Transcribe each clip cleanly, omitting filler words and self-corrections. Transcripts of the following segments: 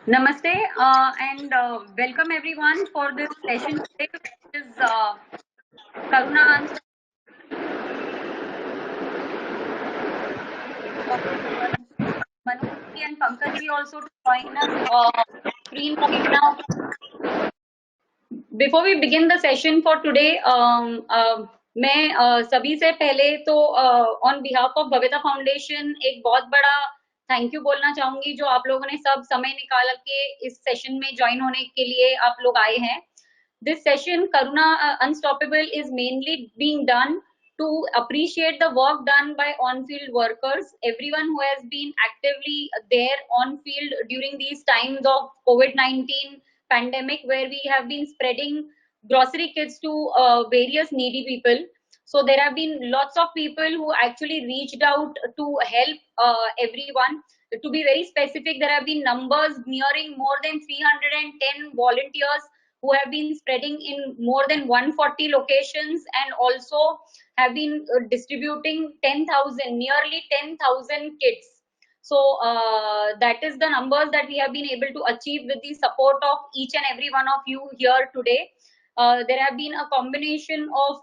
Namaste and welcome everyone for this session today, which is Karuna Answer. Manoj and Pankaj ji also to join us screen right now. Before we begin the session for today, मैं सभी से पहले तो on behalf of भविता foundation एक बहुत बड़ा thank you बोलना चाहूंगी जो आप लोगों ने सब समय निकाल के इस सेशन में ज्वाइन होने के लिए आप लोग आए हैं. This session, Karuna Unstoppable, is mainly being done to appreciate the work done by on-field workers, everyone who has been actively there on-field during these times of COVID-19 pandemic, where we have been spreading grocery kits to various needy people. So there have been lots of people who actually reached out to help everyone. To be very specific, there have been numbers nearing more than 310 volunteers who have been spreading in more than 140 locations and also have been distributing 10,000, nearly 10,000 kits. So that is the numbers that we have been able to achieve with the support of each and every one of you here today. There have been a combination of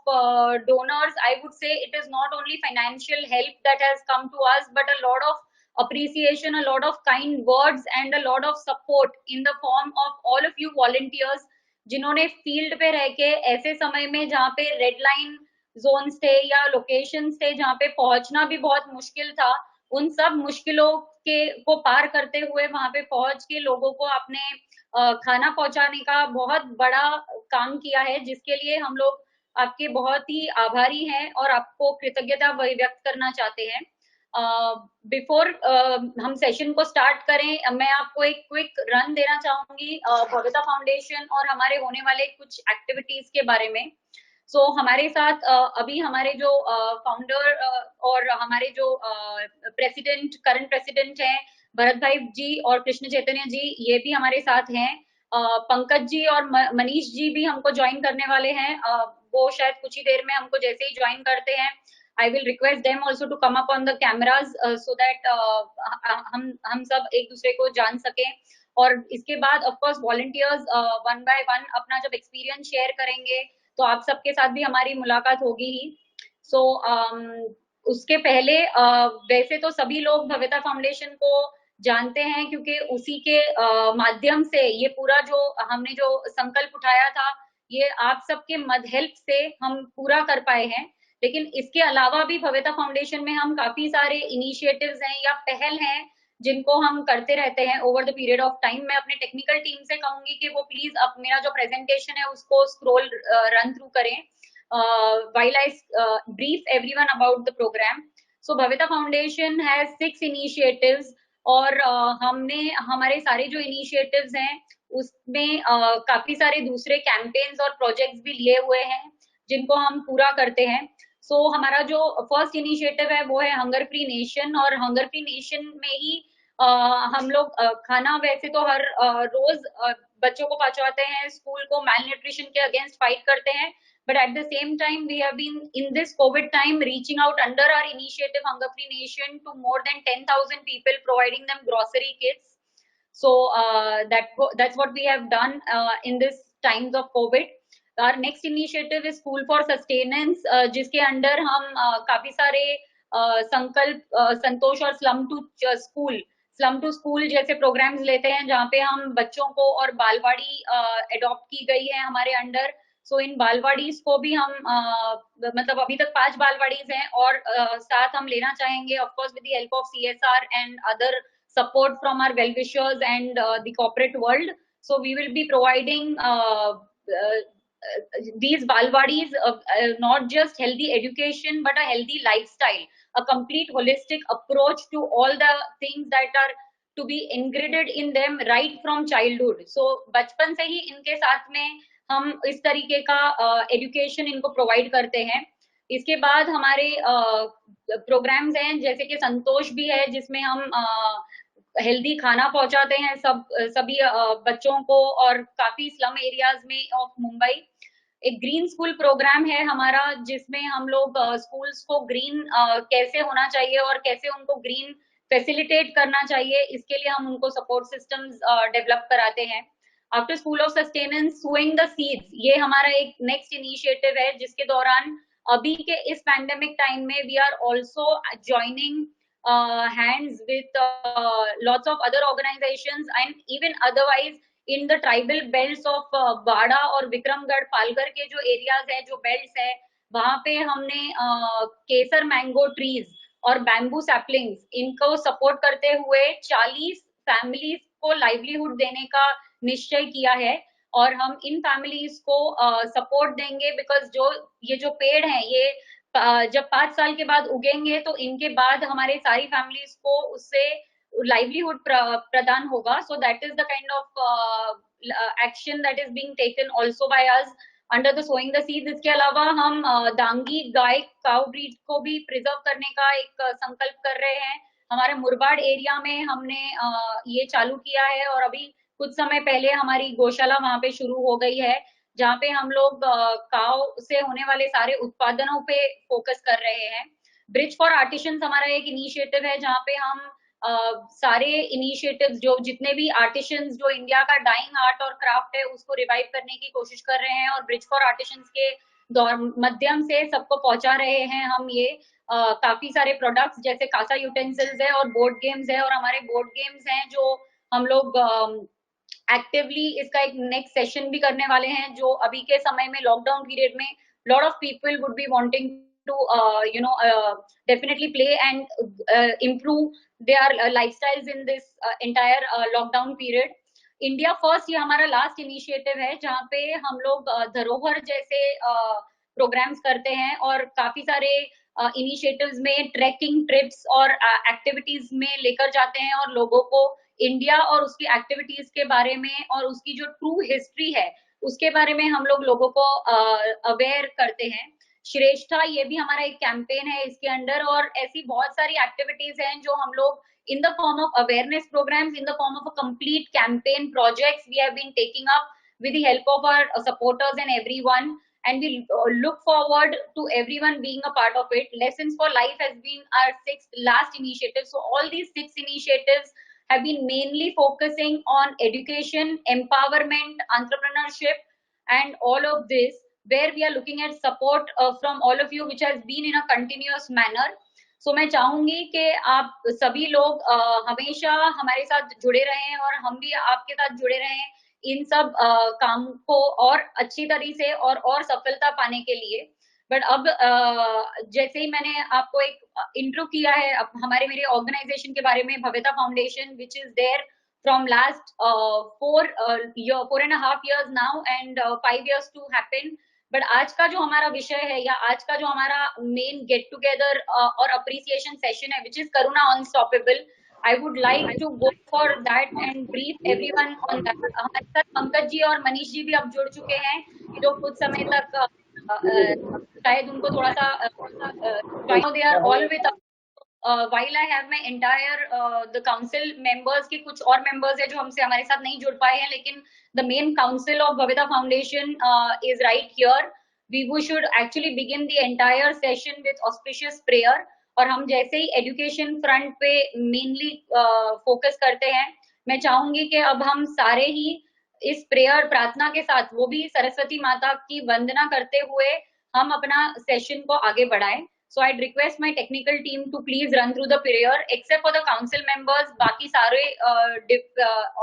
donors. I would say it is not only financial help that has come to us, but a lot of appreciation, a lot of kind words and a lot of support in the form of all of you volunteers जिन्होंने field पे रह के ऐसे समय में जहाँ पे red line Jones थे या लोकेशंस थे जहाँ पे पहुंचना भी बहुत मुश्किल था, उन सब मुश्किलों के को पार करते हुए वहां पे पहुंच के लोगों को अपने खाना पहुंचाने का बहुत बड़ा काम किया है, जिसके लिए हम लोग आपके बहुत ही आभारी हैं और आपको कृतज्ञता व्यक्त करना चाहते हैं. बिफोर हम सेशन को स्टार्ट करें, मैं आपको एक क्विक रन देना चाहूंगी भविता फाउंडेशन और हमारे होने वाले कुछ एक्टिविटीज के बारे में. सो हमारे साथ अभी हमारे जो फाउंडर और हमारे जो प्रेसिडेंट करंट प्रेसिडेंट हैं भरत भाई जी और कृष्ण चैतन्य जी, ये भी हमारे साथ हैं. पंकज जी और मनीष जी भी हमको ज्वाइन करने वाले हैं. वो शायद कुछ ही देर में हमको जैसे ही ज्वाइन करते हैं, I will request them also to come up on the cameras so that हम सब एक दूसरे को जान सकें. और इसके बाद of course volunteers one by one अपना जब एक्सपीरियंस शेयर करेंगे तो आप सबके साथ भी हमारी मुलाकात होगी ही. सो उसके पहले वैसे तो सभी लोग भविता फाउंडेशन को जानते हैं क्योंकि उसी के माध्यम से ये पूरा जो हमने जो संकल्प उठाया था ये आप सबके मद हेल्प से हम पूरा कर पाए हैं. लेकिन इसके अलावा भी भविता फाउंडेशन में हम काफी सारे इनिशिएटिव्स हैं या पहल हैं जिनको हम करते रहते हैं over the period of time. मैं अपने टेक्निकल टीम से कहूंगी कि वो प्लीज अब मेरा जो प्रेजेंटेशन है उसको स्क्रॉल रन थ्रू करें while I brief everyone about the program. So Bhavita Foundation has 6 initiatives और हमने हमारे सारे जो इनिशिएटिव्स हैं उसमें काफी सारे दूसरे कैंपेन्स और प्रोजेक्ट्स भी लिए हुए हैं जिनको हम पूरा करते हैं. सो हमारा जो फर्स्ट इनिशिएटिव है वो है हंगर फ्री नेशन, और हंगर फ्री नेशन में ही हम लोग खाना वैसे तो हर रोज बच्चों को पहुंचाते हैं, स्कूल को मैल न्यूट्रिशन के अगेंस्ट फाइट करते हैं, but at the same time we have been in this COVID time reaching out under our initiative Hunger Free Nation to more than 10,000 people, providing them grocery kits. So that's what we have done in this times of COVID. Our next initiative is School for Sustenance, जिसके under हम काफी सारे संकल्प संतोष और slum to school जैसे programmes लेते हैं जहाँ पे हम बच्चों को और बालवाड़ी अडॉप्ट की गई है हमारे अंडर. सो इन बालवाड़ीज को भी हम मतलब अभी तक 5 बालवाड़ीज हैं और साथ हम लेना चाहेंगे of course with the help of CSR and other support from our well-wishers and the corporate world. So we will be providing these balwadis not just healthy education but a healthy lifestyle, a complete holistic approach to all the things that are to be ingrained in them right from childhood. So बचपन से ही इनके साथ में हम इस तरीके का education इनको प्रोवाइड करते हैं. इसके बाद हमारे प्रोग्राम्स हैं जैसे कि संतोष भी है जिसमें हम हेल्दी खाना पहुंचाते हैं सभी बच्चों को और काफी स्लम एरियाज में ऑफ मुंबई. एक ग्रीन स्कूल प्रोग्राम है हमारा जिसमें हम लोग स्कूल्स को ग्रीन कैसे होना चाहिए और कैसे उनको ग्रीन फैसिलिटेट करना चाहिए, इसके लिए हम उनको सपोर्ट सिस्टम्स डेवलप कराते हैं। After school of sustenance sowing the seeds, ये हमारा एक नेक्स्ट इनिशिएटिव है जिसके दौरान अभी के इस पैंडेमिक टाइम में we are also joining hands with lots of other organizations and even otherwise in the tribal belts of बाड़ा और विक्रमगढ़ पालघर के जो एरियाज है, जो बेल्ट्स है, वहां पे हमने केसर मैंगो ट्रीज और बैम्बू सैपलिंग्स इनको सपोर्ट करते हुए 40 फैमिलीज को लाइवलीहुड देने का निश्चय किया है। और हम इन फैमिलीज को सपोर्ट देंगे बिकॉज जो ये जो पेड़ हैं ये जब 5 साल के बाद उगेंगे तो इनके बाद हमारे सारी फैमिलीज को उससे लाइवलीहुड प्रदान होगा। So that is the kind of action that is being taken also by us under the sowing the seeds. इसके अलावा हम दांगी गाय काउ ब्रीड को भी प्रिजर्व करने का एक संकल्प कर रहे हैं। हमारे मुरबाड एरिया में हमने ये चालू किया है और अभी कुछ समय पहले हमारी गौशाला वहां पे शुरू हो गई है, जहाँ पे हम लोग काव से होने वाले सारे उत्पादनों पे फोकस कर रहे हैं। ब्रिज फॉर आर्टिशंस हमारा एक इनिशिएटिव है जहाँ पे हम सारे इनिशिएटिव्स जो जितने भी आर्टिशंस जो इंडिया का डाइंग आर्ट और क्राफ्ट है उसको रिवाइव करने की कोशिश कर रहे हैं और ब्रिज फॉर आर्टिशंस के माध्यम से सबको पहुंचा रहे हैं हम ये काफी सारे प्रोडक्ट्स जैसे कासा यूटेंसिल्स है और बोर्ड गेम्स है। और हमारे बोर्ड गेम्स हैं जो हम लोग एक्टिवली इसका एक नेक्स्ट सेशन भी करने वाले हैं, जो अभी के समय में लॉकडाउन पीरियड में lot of people would be wanting to definitely play and improve their lifestyles in this entire lockdown period. India first ये हमारा लास्ट इनिशिएटिव है जहाँ पे हम लोग धरोहर जैसे प्रोग्राम्स करते हैं और काफी सारे इनिशिएटिव्स में ट्रैकिंग ट्रिप्स और एक्टिविटीज में लेकर जाते हैं और लोगों को इंडिया और उसकी एक्टिविटीज के बारे में और उसकी जो ट्रू हिस्ट्री है उसके बारे में हम लोग लोगों को अवेयर करते हैं। श्रेष्ठा ये भी हमारा एक कैंपेन है इसके अंडर, और ऐसी बहुत सारी एक्टिविटीज हैं जो हम लोग in the form of awareness programs, in the form of a complete campaign projects we have been taking up with the help of our supporters and everyone, and we look forward to everyone being a part of it. Lessons for Life has been our sixth last initiative. So all these 6 initiatives have been mainly focusing on education, empowerment, entrepreneurship, and all of this, where we are looking at support from all of you, which has been in a continuous manner. So मैं चाहूंगी कि आप सभी लोग हमेशा हमारे साथ जुड़े रहें और हम भी आपके साथ जुड़े रहें इन सब काम को और अच्छी तरह से और सफलता पाने के लिए। बट अब जैसे ही मैंने आपको एक इंट्रो किया है अब हमारे मेरे ऑर्गेनाइजेशन के बारे में, Bhavyata foundation which is there from last 4.5 years now and 5 years to happen. But आज का जो हमारा विषय है या आज का जो हमारा मेन गेट टुगेदर और अप्रिसिएशन सेशन है which is Karuna unstoppable, I would like to go for that and brief everyone on that. हमारे साथ पंकज जी और मनीष जी भी अब जुड़ चुके हैं जो कुछ समय तक शायद उनको थोड़ा सा they are all with while I have my entire the council members के कुछ और members है जो हमसे हमारे साथ नहीं जुड़ पाए हैं, लेकिन the main council of Bhavita Foundation is right here. We should actually begin the entire session with auspicious prayer. और हम जैसे ही education front पे mainly focus करते हैं, मैं चाहूंगी कि अब हम सारे ही इस प्रेयर प्रार्थना के साथ वो भी सरस्वती माता की वंदना करते हुए हम अपना सेशन को आगे बढ़ाएं। So I'd request my technical team to please run through the prayer. Except for the council members, बाकी सारे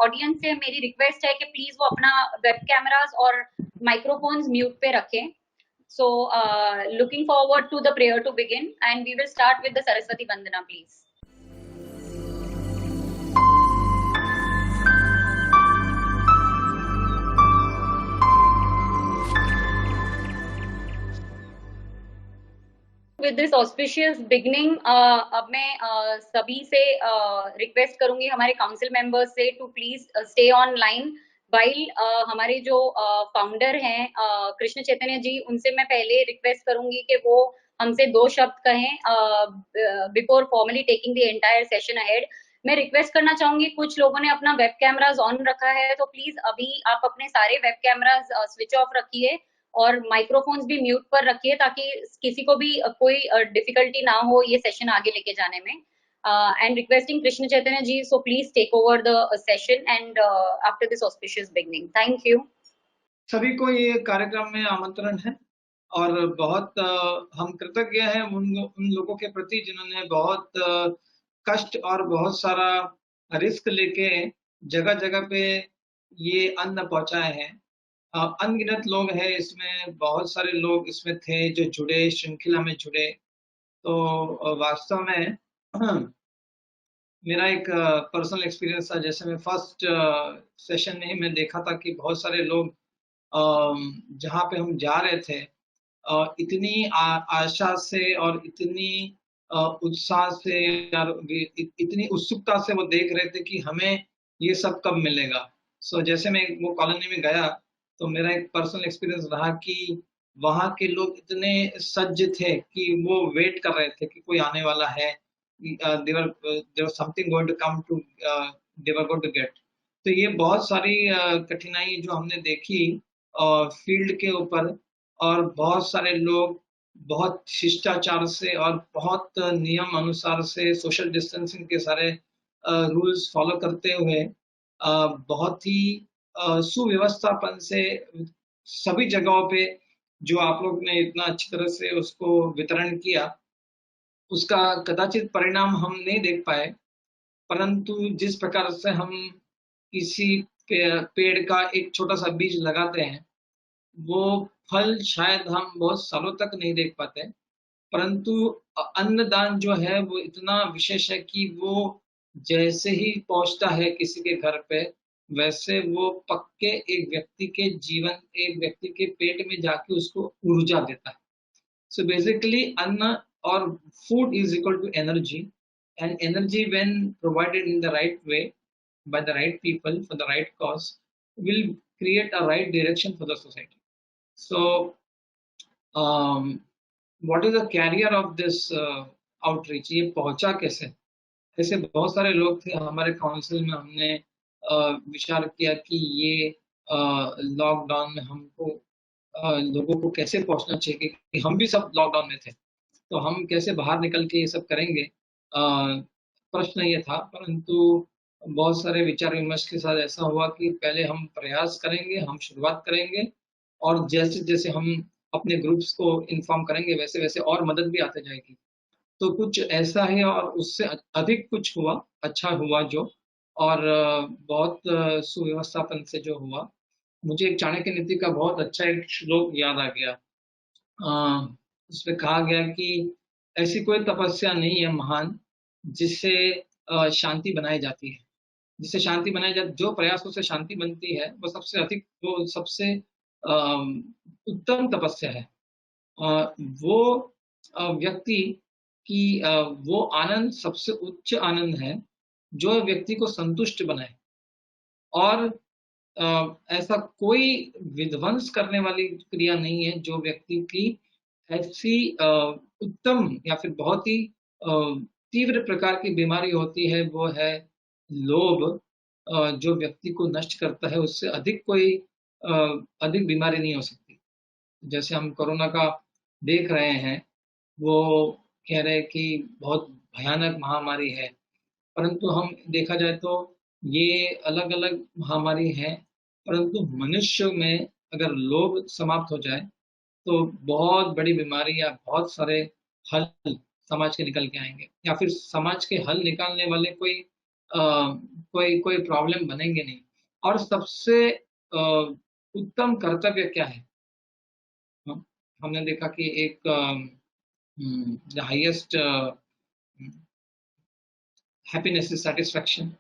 audience से मेरी request है कि please वो अपना web cameras और microphones mute पे रखें. So looking forward to the prayer to begin, and we will start with the Saraswati Vandana, please. With this auspicious beginning, अब मैं सभी से रिक्वेस्ट करूंगी हमारे काउंसिल मेंबर्स से to please stay on line while हमारे जो फाउंडर हैं कृष्ण चैतन्य जी, उनसे मैं पहले रिक्वेस्ट करूंगी कि वो हमसे 2 शब्द कहें before formally taking the entire session ahead. मैं रिक्वेस्ट करना चाहूंगी, कुछ लोगों ने अपना वेब कैमराज ऑन रखा है तो प्लीज अभी आप अपने सारे वेब कैमराज स्विच ऑफ रखिए और माइक्रोफोन्स भी म्यूट पर रखिए ताकि किसी को भी कोई डिफिकल्टी ना हो ये सेशन आगे लेके जाने में। and requesting Krishna Chaitanya ji, so please take over the session and after this auspicious beginning. Thank you. सभी को ये कार्यक्रम में आमंत्रण है और बहुत हम कृतज्ञ हैं उन लोगों के प्रति जिन्होंने बहुत कष्ट और बहुत सारा रिस्क लेके जगह जगह पे ये अन्न पहुंचाए हैं। अनगिनत लोग हैं इसमें, बहुत सारे लोग इसमें थे जो जुड़े, श्रृंखला में जुड़े। तो वास्तव में मेरा एक पर्सनल एक्सपीरियंस था। जैसे मैं फर्स्ट सेशन में ही मैं देखा था कि बहुत सारे लोग जहाँ पे हम जा रहे थे इतनी आशा से और इतनी उत्साह से और इतनी उत्सुकता से वो देख रहे थे कि हमें ये सब कब मिलेगा। सो जैसे मैं वो कॉलोनी में गया तो मेरा एक पर्सनल एक्सपीरियंस रहा कि वहाँ के लोग इतने सज्ज थे कि वो वेट कर रहे थे कि कोई आने वाला है। there was something going to come to they were going to get। तो ये बहुत सारी कठिनाई जो हमने देखी फील्ड के ऊपर, और बहुत सारे लोग बहुत शिष्टाचार से और बहुत नियम अनुसार से सोशल डिस्टेंसिंग के सारे रूल्स फॉलो करते हुए बहुत ही सुव्यवस्थापन से सभी जगहों पे जो आप लोग ने इतना अच्छी तरह से उसको वितरण किया, उसका कदाचित परिणाम हम नहीं देख पाए। परंतु जिस प्रकार से हम किसी पेड़ का एक छोटा सा बीज लगाते हैं, वो फल शायद हम बहुत सालों तक नहीं देख पाते, परंतु अन्नदान जो है वो इतना विशेष है कि वो जैसे ही पहुंचता है किसी के घर पे, वैसे वो पक्के एक व्यक्ति के जीवन, एक व्यक्ति के पेट में जाके उसको ऊर्जा देता है। So basically, anna or food is equal to energy, and energy, when provided in the right way by the right people for the right cause, will create a right direction for the society. So, what is the carrier of this outreach? ये पहुंचा कैसे? ऐसे बहुत सारे लोग थे हमारे council में। हमने विचार किया कि ये लॉकडाउन में हमको लोगों को कैसे पहुंचना चाहिए, कि हम भी सब लॉकडाउन में थे तो हम कैसे बाहर निकल के ये सब करेंगे। प्रश्न ये था, परंतु बहुत सारे विचार विमर्श के साथ ऐसा हुआ कि पहले हम प्रयास करेंगे, हम शुरुआत करेंगे, और जैसे जैसे हम अपने ग्रुप्स को इन्फॉर्म करेंगे वैसे वैसे और मदद भी आते जाएगी। तो कुछ ऐसा है और उससे अधिक कुछ हुआ, अच्छा हुआ जो, और बहुत सुव्यवस्थापन से जो हुआ। मुझे एक चाणक्य नीति का बहुत अच्छा एक श्लोक याद आ गया। उसमें कहा गया कि ऐसी कोई तपस्या नहीं है महान जिससे शांति बनाई जाती है। जिससे शांति बनाई जाती, जो प्रयासों से शांति बनती है वो सबसे अधिक, वो सबसे उत्तम तपस्या है। वो व्यक्ति की वो आनंद सबसे उच्च आनंद है जो व्यक्ति को संतुष्ट बनाए। और ऐसा कोई विध्वंस करने वाली क्रिया नहीं है जो व्यक्ति की ऐसी उत्तम या फिर बहुत ही तीव्र प्रकार की बीमारी होती है, वो है लोभ। जो व्यक्ति को नष्ट करता है, उससे अधिक कोई अधिक बीमारी नहीं हो सकती। जैसे हम कोरोना का देख रहे हैं, वो कह रहे हैं कि बहुत भयानक महामारी है, परंतु हम देखा जाए तो ये अलग अलग महामारी है, परंतु मनुष्य में अगर लोभ समाप्त हो जाए तो बहुत बड़ी बीमारी या बहुत सारे हल समाज के निकल के आएंगे, या फिर समाज के हल निकालने वाले कोई प्रॉब्लम बनेंगे नहीं। और सबसे उत्तम कर्तव्य क्या है? हमने देखा कि एक the highest happiness is satisfaction.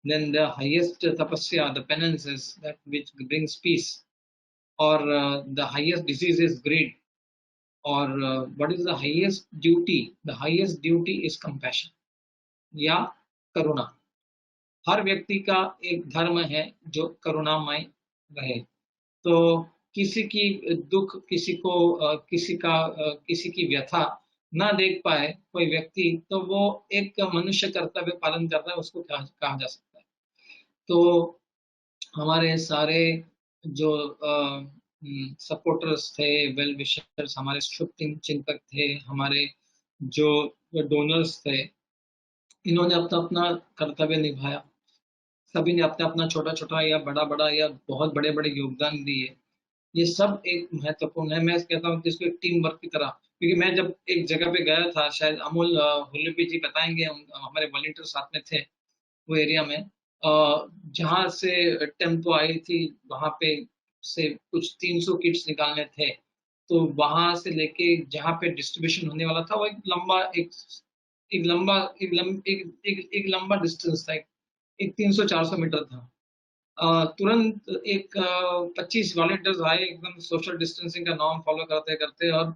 Then the highest tapasya, the penance is that which brings peace. Or the highest disease is greed. Or what is the highest duty? The highest duty is compassion या करुणा। हर व्यक्ति का एक धर्म है जो करुणामय रहे। तो किसी की दुख, किसी की व्यथा ना देख पाए कोई व्यक्ति, तो वो एक मनुष्य कर्तव्य पालन कर रहा है, उसको कहा जा सकता है। तो हमारे सारे जो सपोर्टर्स थे, वेल विशर्स, हमारे शुभ चिंतक थे, हमारे जो डोनर्स थे, इन्होंने अपना अपना कर्तव्य निभाया। सभी ने अपना अपना छोटा छोटा या बड़ा बड़ा या बहुत बड़े बड़े योगदान दिए। ये सब एक महत्वपूर्ण है। मैं कहता हूँ कि इसको एक टीम वर्क की तरह, क्योंकि मैं जब एक जगह पे गया था, शायद अमोल हुल्लुपी जी बताएंगे, हमारे वॉलंटियर साथ में थे वो एरिया में, जहाँ से टेम्पो आई थी, वहां पे से कुछ 300 किट्स निकालने थे। तो वहां से लेके जहाँ पे डिस्ट्रीब्यूशन होने वाला था, वो एक लंबा एक लंबा डिस्टेंस था, एक 300-400 मीटर था। तुरंत एक 25 वॉलेंटियर्स आए, एकदम सोशल डिस्टेंसिंग का नॉर्म फॉलो करते करते, और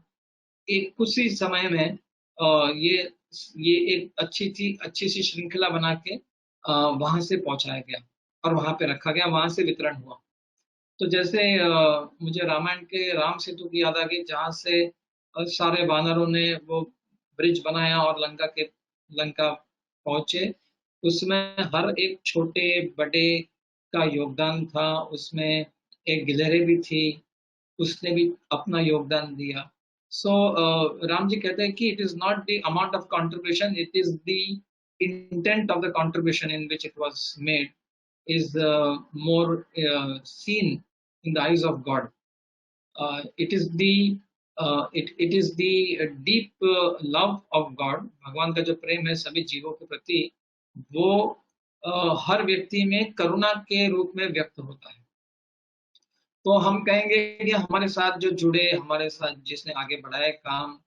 एक कुछ ही समय में ये एक अच्छी सी श्रृंखला बना के वहां से पहुंचाया गया और वहां पे रखा गया, वहां से वितरण हुआ। तो जैसे मुझे रामायण के राम सेतु की याद आ गई, जहाँ से सारे वानरों ने वो ब्रिज बनाया और लंका पहुंचे। उसमें हर एक छोटे बड़े का योगदान था। उसमें एक गिलहरी भी थी, उसने भी अपना योगदान दिया। सो राम जी कहते हैं कि it is not the amount of contribution, it is the intent of the contribution in which it was made is more seen in the eyes of God. It is it is the deep love of God. भगवान का जो प्रेम है सभी जीवों के प्रति, वो हर व्यक्ति में करुणा के रूप में व्यक्त होता है। तो हम कहेंगे कि हमारे साथ जो जुड़े, हमारे साथ जिसने आगे बढ़ाया काम,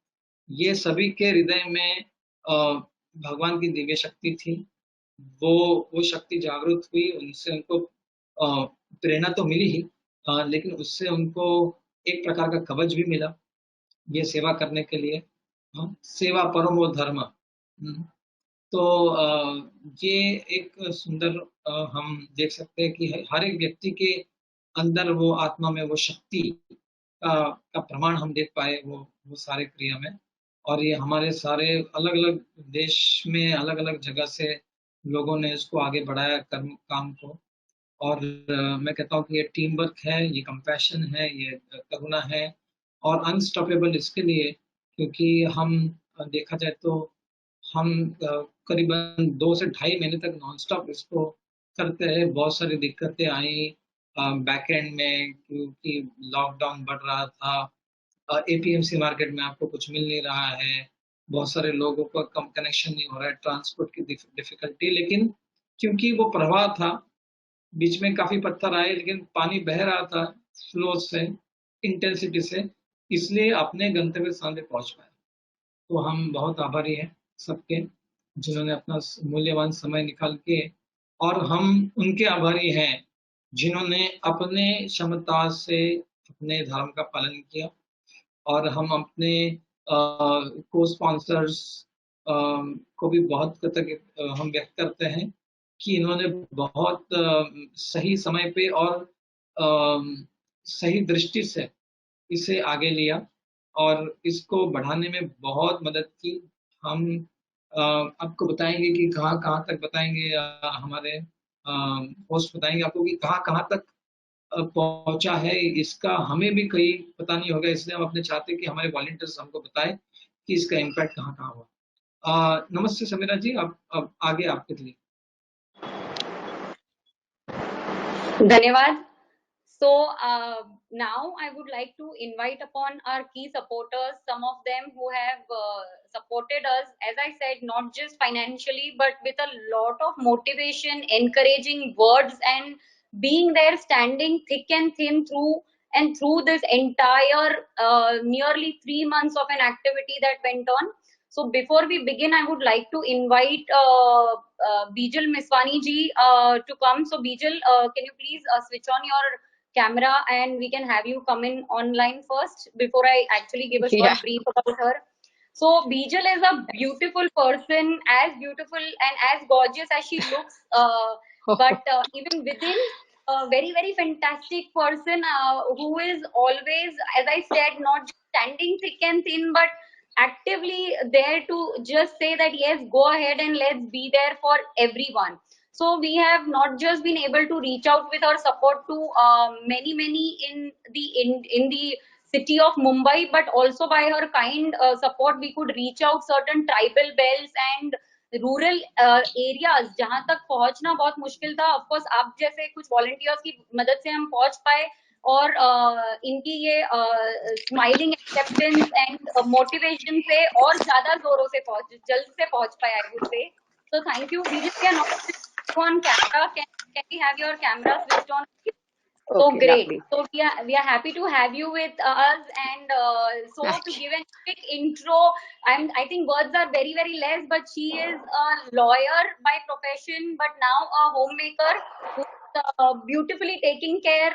ये सभी के हृदय में भगवान की दिव्य शक्ति थी। वो वो शक्ति जागृत हुई, उनसे उनको प्रेरणा तो मिली ही, लेकिन उससे उनको एक प्रकार का कवच भी मिला ये सेवा करने के लिए। सेवा परमो धर्म। तो ये एक सुंदर हम देख सकते हैं कि हर एक व्यक्ति के अंदर वो आत्मा में वो शक्ति का प्रमाण हम देख पाए वो सारे क्रिया में। और ये हमारे सारे अलग अलग देश में अलग अलग जगह से लोगों ने इसको आगे बढ़ाया कर्म काम को। और मैं कहता हूँ कि ये टीम वर्क है, ये कंपैशन है, ये करुणा है, और अनस्टॉपेबल इसके लिए क्योंकि हम देखा जाए तो हम करीबन 2 से ढाई महीने तक नॉनस्टॉप इसको करते रहे। बहुत सारी दिक्कतें आई बैक एंड में, क्योंकि लॉकडाउन बढ़ रहा था, एपीएमसी मार्केट में आपको कुछ मिल नहीं रहा है, बहुत सारे लोगों का कम कनेक्शन नहीं हो रहा है, ट्रांसपोर्ट की डिफिकल्टी। लेकिन क्योंकि वो प्रवाह था, बीच में काफी पत्थर आए लेकिन पानी बह रहा था फ्लो से, इंटेंसिटी से, इसलिए अपने गंतव्य स्थान पे पहुंच पाए। तो हम बहुत आभारी हैं सबके, जिन्होंने अपना मूल्यवान समय निकाल के, और हम उनके आभारी हैं जिन्होंने अपने क्षमता से अपने धर्म का पालन किया। और हम अपने को स्पॉन्सर्स को भी बहुत कृतज्ञ हम व्यक्त करते हैं कि इन्होंने बहुत सही समय पे और सही दृष्टि से इसे आगे लिया और इसको बढ़ाने में बहुत मदद की। हम आपको बताएंगे कि कहाँ कहाँ तक बताएंगे, हमारे होस्ट बताएंगे आपको कि कहाँ कहाँ तक पहुंचा है। इसका हमें भी कहीं पता नहीं होगा, इसलिए हम अपने चाहते हैं कि हमारे वॉलंटियर्स हमको बताएं कि इसका इम्पैक्ट कहाँ कहाँ हुआ। नमस्ते समीरा जी, अब आगे आपके लिए। धन्यवाद। So now I would like to invite upon our key supporters, some of them who have supported us, as I said, not just financially, but with a lot of motivation, encouraging words, and being there, standing thick and thin through this entire nearly 3 months of an activity that went on. So before we begin, I would like to invite Bijal Miswani ji to come. So Bijal, can you please switch on your camera and we can have you come in online first before I actually give a short brief about her. So Bijal is a beautiful person, as beautiful and as gorgeous as she looks, but even within a very, very fantastic person who is always, as I said, not just standing thick and thin, but actively there to just say that yes, go ahead and let's be there for everyone. So we have not just been able to reach out with our support to many in the city of Mumbai, but also by her kind support we could reach out certain tribal belts and rural areas जहां तक पहुंचना बहुत मुश्किल था, of course आप जैसे कुछ volunteers की मदद से हम पहुंच पाए, और इनकी ये स्माइलिंग एक्सेप्टेंस एंड मोटिवेशन से और ज्यादा जोरों से जल्द से पहुंच पाए, I would say. So thank you. We just are not on camera. Can we have your camera switched on? So Okay, great. lovely. So we are happy to have you with us, and so to give a quick intro, I think words are very very less, but she is a lawyer by profession, but now a homemaker who's beautifully taking care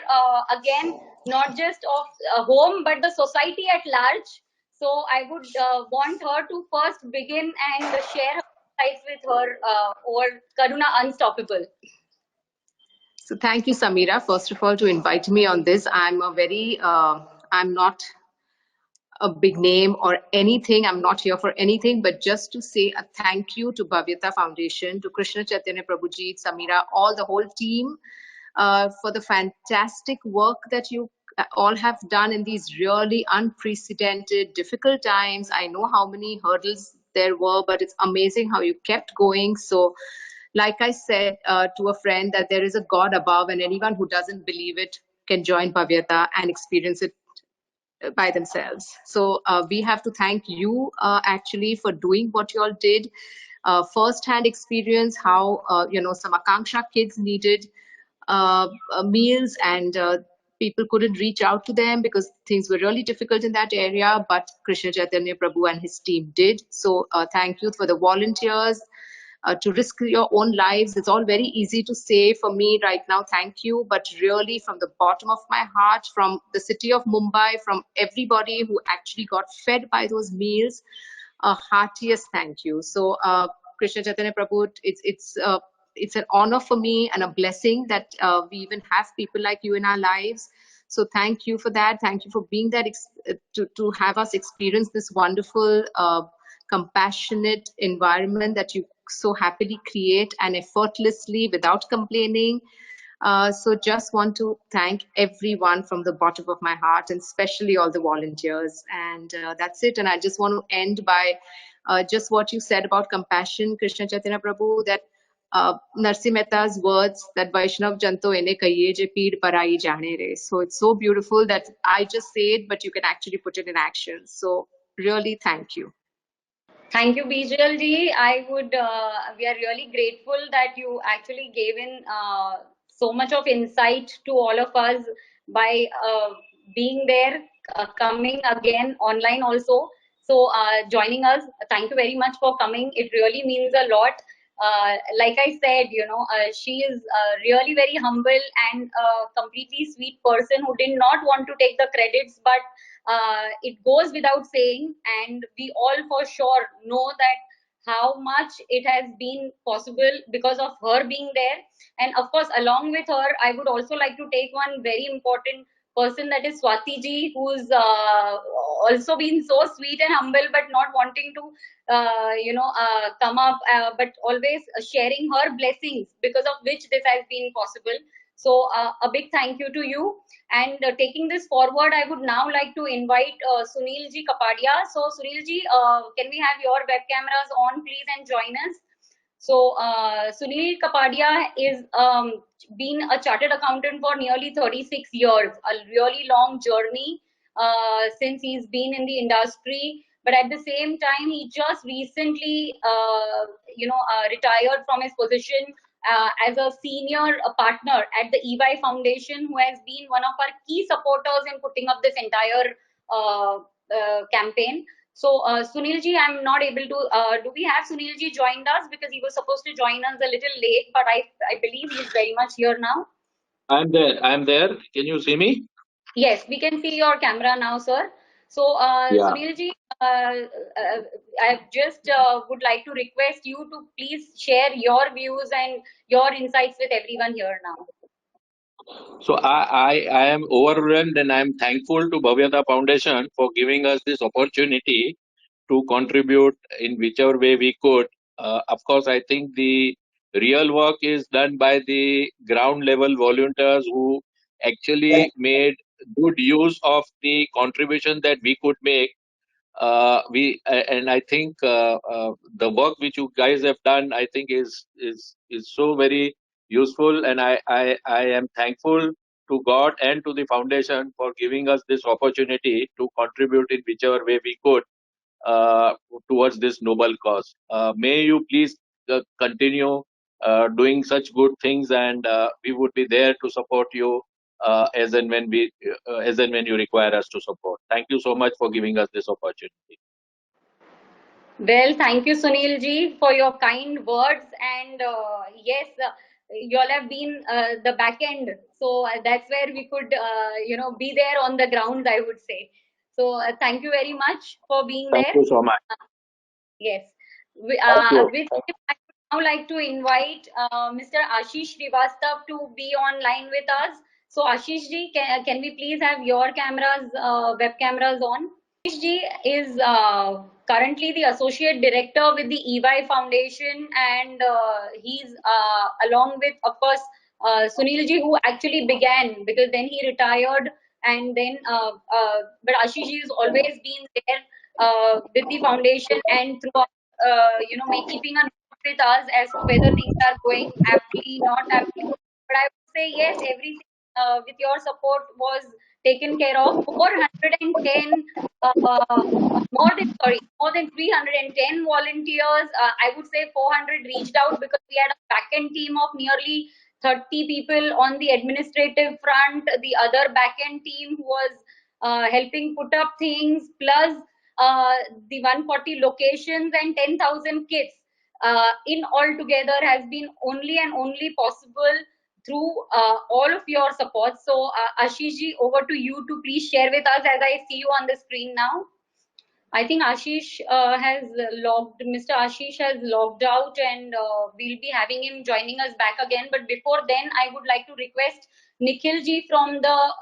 again, not just of home but the society at large. So I would want her to first begin and share her insights with her over Karuna Unstoppable. So thank you, Samira, first of all, to invite me on this. I'm not a big name or anything. I'm not here for anything, but just to say a thank you to Bhavyata Foundation, to Krishna Chaitanya Prabhuji, Samira, all the whole team, for the fantastic work that you all have done in these really unprecedented, difficult times. I know how many hurdles there were, but it's amazing how you kept going. So, like I said to a friend, that there is a God above, and anyone who doesn't believe it can join Bhavyata and experience it by themselves. So we have to thank you actually for doing what you all did. First-hand experience how some Akanksha kids needed meals, and people couldn't reach out to them because things were really difficult in that area, but Krishna Chaitanya Prabhu and his team did. So thank you for the volunteers, to risk your own lives. It's all very easy to say for me right now, thank you, but really from the bottom of my heart, from the city of Mumbai, from everybody who actually got fed by those meals, a heartiest thank you. So Krishna Chaitanya Prabhu, it's an honor for me and a blessing that we even have people like you in our lives. So thank you for that. Thank you for being that, to have us experience this wonderful, compassionate environment that you so happily create and effortlessly without complaining. So just want to thank everyone from the bottom of my heart, and especially all the volunteers. And that's it. And I just want to end by just what you said about compassion, Krishna Chaitanya Prabhu, that Narsi Mehta's words, that Vaishnav Janto ene kahiye je peed parai jane re. So it's so beautiful that I just say it, but you can actually put it in action. So really, thank you. Thank you, Bijal ji. We are really grateful that you actually gave in so much of insight to all of us by being there, coming again online also. So joining us, thank you very much for coming. It really means a lot. Like I said, she is really very humble and a completely sweet person who did not want to take the credits, but it goes without saying, and we all for sure know that how much it has been possible because of her being there. And of course, along with her, I would also like to take one very important person, that is Swati ji, who's also been so sweet and humble, but not wanting to come up, but always sharing her blessings, because of which this has been possible. So a big thank you to you. And taking this forward, I would now like to invite Sunil ji Kapadia. So Sunil ji, can we have your web cameras on, please, and join us? So Sunil Kapadia is been a chartered accountant for nearly 36 years, a really long journey since he's been in the industry. But at the same time, he just recently, retired from his position as a senior partner at the EY Foundation, who has been one of our key supporters in putting up this entire campaign. So, Sunil ji, I'm not able to, do we have Sunil ji joined us? Because he was supposed to join us a little late, but I believe he's very much here now. I'm there. Can you see me? Yes, we can see your camera now, sir. So, Yeah. Sunil ji, I just would like to request you to please share your views and your insights with everyone here now. So I am overwhelmed, and I'm thankful to Bhavyata Foundation for giving us this opportunity to contribute in whichever way we could. Of course, I think the real work is done by the ground level volunteers who actually made good use of the contribution that we could make. And I think the work which you guys have done, I think is so very useful, and I am thankful to God and to the foundation for giving us this opportunity to contribute in whichever way we could uh, towards this noble cause. May you please continue doing such good things, and we would be there to support you as and when you require us to support. Thank you so much for giving us this opportunity. Well, thank you, Sunil ji, for your kind words. And yes, you all have been the back end, so that's where we could, be there on the ground, I would say. So thank you very much for being Thank there. you so much. Yes. Thank you. With him, I would now like to invite Mr. Ashish Srivastav to be online with us. So Ashish ji, can we please have your cameras, web cameras on? Ashish ji is currently the Associate Director with the EY Foundation, and he's along with, of course, Sunil ji, who actually began, because then he retired, and then but Ashish ji has always been there with the foundation and throughout, keeping a note with us as to whether things are going aptly, not aptly. But I would say yes, everything with your support was taken care of. 410, more than 310 volunteers. I would say 400 reached out because we had a back-end team of nearly 30 people on the administrative front, the other back-end team who was helping put up things, plus the 140 locations and 10,000 kits in all together has been only and only possible through all of your support. So Ashish ji, over to you to please share with us as I see you on the screen now. I think Ashish Mr. Ashish has logged out, and we'll be having him joining us back again. But before then, I would like to request Nikhil ji from the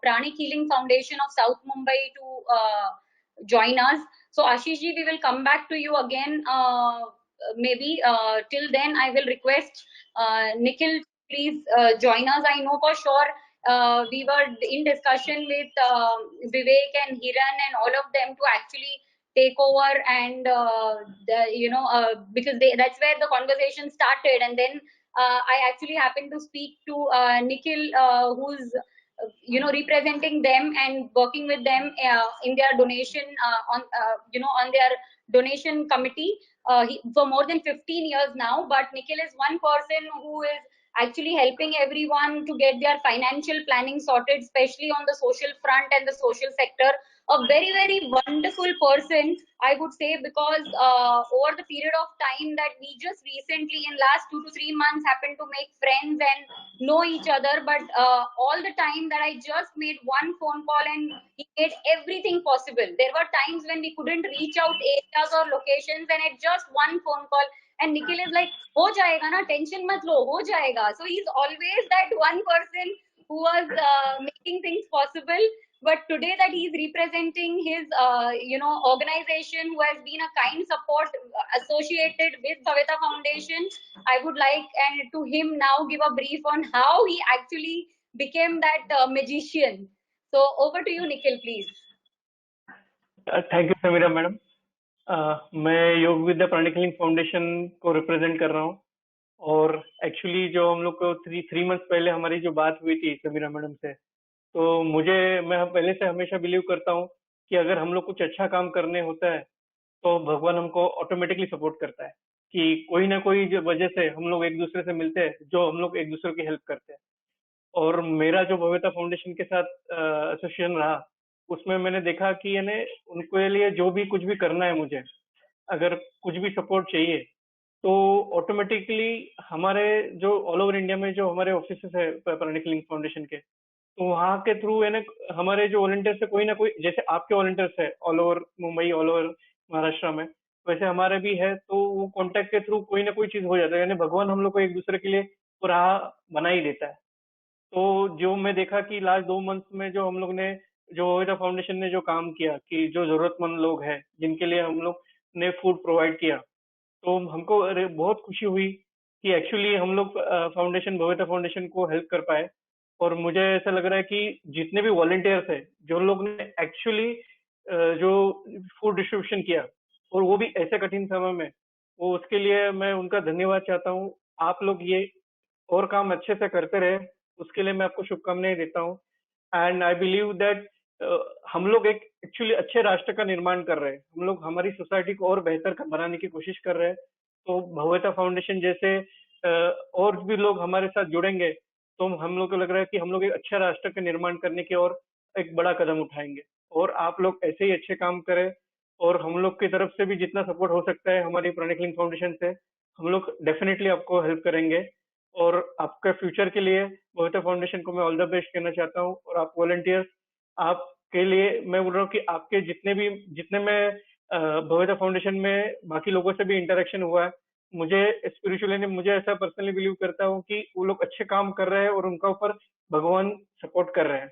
Pranic Healing Foundation of South Mumbai to join us. So Ashish ji, we will come back to you again. Maybe till then, I will request Nikhil, please join us. I know for sure we were in discussion with Vivek and Hiran and all of them to actually take over, and because that's where the conversation started, and then I actually happened to speak to Nikhil, who's representing them and working with them in their donation on their donation committee for more than 15 years now. But Nikhil is one person who is actually helping everyone to get their financial planning sorted, especially on the social front and the social sector. A very, very wonderful person, I would say, because over the period of time that we just recently, in last 2 to 3 months, happened to make friends and know each other. But all the time that I just made one phone call and he made everything possible. There were times when we couldn't reach out areas or locations, and at just one phone call, and Nikhil is like, ho jayega na, tension mat lo, ho jayega. So he's always that one person who was making things possible. But today that he's representing his organization, who has been a kind support associated with Bhavita Foundation, I would like and to him now give a brief on how he actually became that magician. So over to you, Nikhil, please. Thank you Sameera madam. मैं Yog Vidya pranic healing foundation को represent कर रहा हूँ, और actually जो हम लोग को थ्री मंथ्स पहले हमारी जो बात हुई थी समीरा मैडम से, तो मैं पहले से हमेशा बिलीव करता हूँ कि अगर हम लोग कुछ अच्छा काम करने होता है तो भगवान हमको ऑटोमेटिकली सपोर्ट करता है, कि कोई ना कोई जो वजह से हम लोग एक दूसरे से मिलते हैं, जो हम लोग एक दूसरे की हेल्प करते हैं। और मेरा जो भव्यता फाउंडेशन के साथ एसोसिएशन रहा, उसमें मैंने देखा कि यानी उनके लिए जो भी कुछ भी करना है, मुझे अगर कुछ भी सपोर्ट चाहिए तो ऑटोमेटिकली हमारे जो ऑल ओवर इंडिया में जो हमारे ऑफिसेस है प्राणिक हीलिंग फाउंडेशन के, तो वहाँ के थ्रू है ना हमारे जो वॉलंटियर्स है, कोई ना कोई, जैसे आपके वॉलंटियर्स है all over Mumbai, all over Maharashtra में, वैसे हमारे भी है, तो वो कॉन्टेक्ट के थ्रू कोई ना कोई चीज हो जाता है, यानी भगवान हम लोग को एक दूसरे के लिए राह बना ही देता है। तो जो मैं देखा कि लास्ट 2 मंथ्स में जो हम लोग ने, जो भव्यता फाउंडेशन ने जो काम किया, कि जो जरूरतमंद लोग हैं जिनके लिए हम लोग ने फूड प्रोवाइड किया, तो हमको बहुत खुशी हुई कि एक्चुअली हम लोग फाउंडेशन, भव्यता फाउंडेशन को हेल्प कर पाए। और मुझे ऐसा लग रहा है कि जितने भी वॉलंटियर्स है, जो लोग ने एक्चुअली जो फूड डिस्ट्रीब्यूशन किया, और वो भी ऐसे कठिन समय में, वो उसके लिए मैं उनका धन्यवाद चाहता हूँ। आप लोग ये और काम अच्छे से करते रहे, उसके लिए मैं आपको शुभकामनाएं देता हूँ। एंड आई बिलीव दैट हम लोग एक एक्चुअली अच्छे राष्ट्र का निर्माण कर रहे हैं, हम लोग हमारी सोसाइटी को और बेहतर बनाने की कोशिश कर रहे हैं। तो भव्यता फाउंडेशन जैसे और भी लोग हमारे साथ जुड़ेंगे, तो हम लोग को लग रहा है कि हम लोग एक अच्छा राष्ट्र का निर्माण करने की ओर एक बड़ा कदम उठाएंगे। और आप लोग ऐसे ही अच्छे काम करें, और हम लोग की तरफ से भी जितना सपोर्ट हो सकता है हमारी प्राणिक लिंक फाउंडेशन से, हम लोग डेफिनेटली आपको हेल्प करेंगे। और आपके फ्यूचर के लिए भव्यता फाउंडेशन को मैं ऑल द बेस्ट कहना चाहता हूँ। और आप वॉलंटियर्स, आपके लिए मैं बोल रहा हूँ कि आपके जितने में भव्यता फाउंडेशन में बाकी लोगों से भी इंटरेक्शन हुआ है, मुझे स्पिरिचुअली मुझे ऐसा पर्सनली बिलीव करता हूँ कि वो लोग अच्छे काम कर रहे हैं और उनका ऊपर भगवान सपोर्ट कर रहे हैं।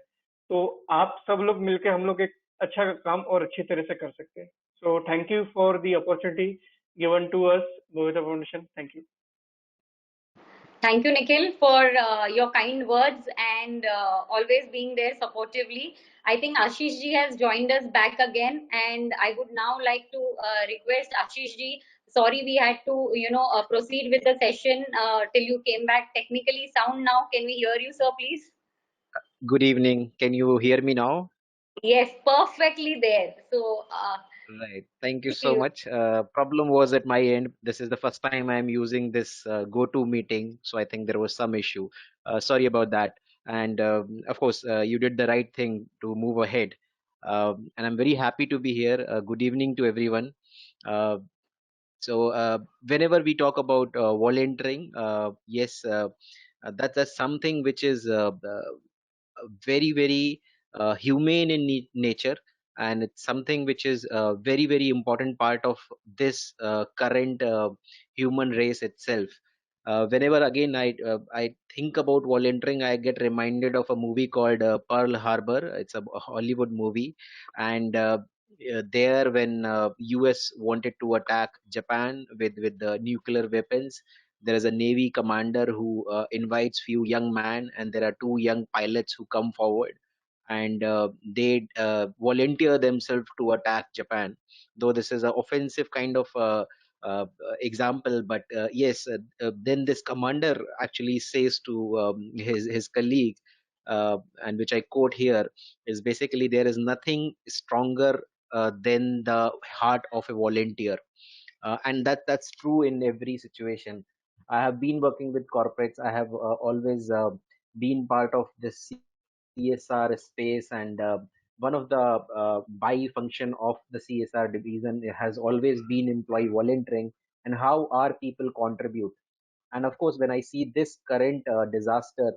तो आप सब लोग मिलके हम लोग एक अच्छा काम और अच्छी तरह से कर सकते हैं। So thank you for the opportunity given to us Bhavyata foundation. Thank you. Thank you, Nikhil, for your kind words and always being there supportively. I think Ashish ji has joined us back again, and I would now like to request Ashish ji. Sorry, we had to, proceed with the session till you came back. Technically sound now. Can we hear you, sir, please? Good evening. Can you hear me now? Yes, perfectly there. So, Right. Thank you to so you. much. Problem was at my end. This is the first time I'm using this GoTo meeting, so I think there was some issue. Sorry about that. And of course, you did the right thing to move ahead. And I'm very happy to be here. Good evening to everyone. Uh, so whenever we talk about volunteering, yes, that's something which is very humane in nature, and it's something which is a very important part of this current human race itself. Whenever again I think about volunteering, I get reminded of a movie called Pearl Harbor. It's a Hollywood movie, and there when US wanted to attack Japan with the nuclear weapons, there is a navy commander who invites few young men, and there are two young pilots who come forward, and they volunteer themselves to attack Japan. Though this is an offensive kind of uh, example, but yes, then this commander actually says to his colleague, and which I quote here, is basically there is nothing stronger than the heart of a volunteer. And that's true in every situation. I have been working with corporates. I have always been part of this CSR space, and one of the by function of the CSR division has always been employee volunteering and how our people contribute. And of course, when I see this current disaster,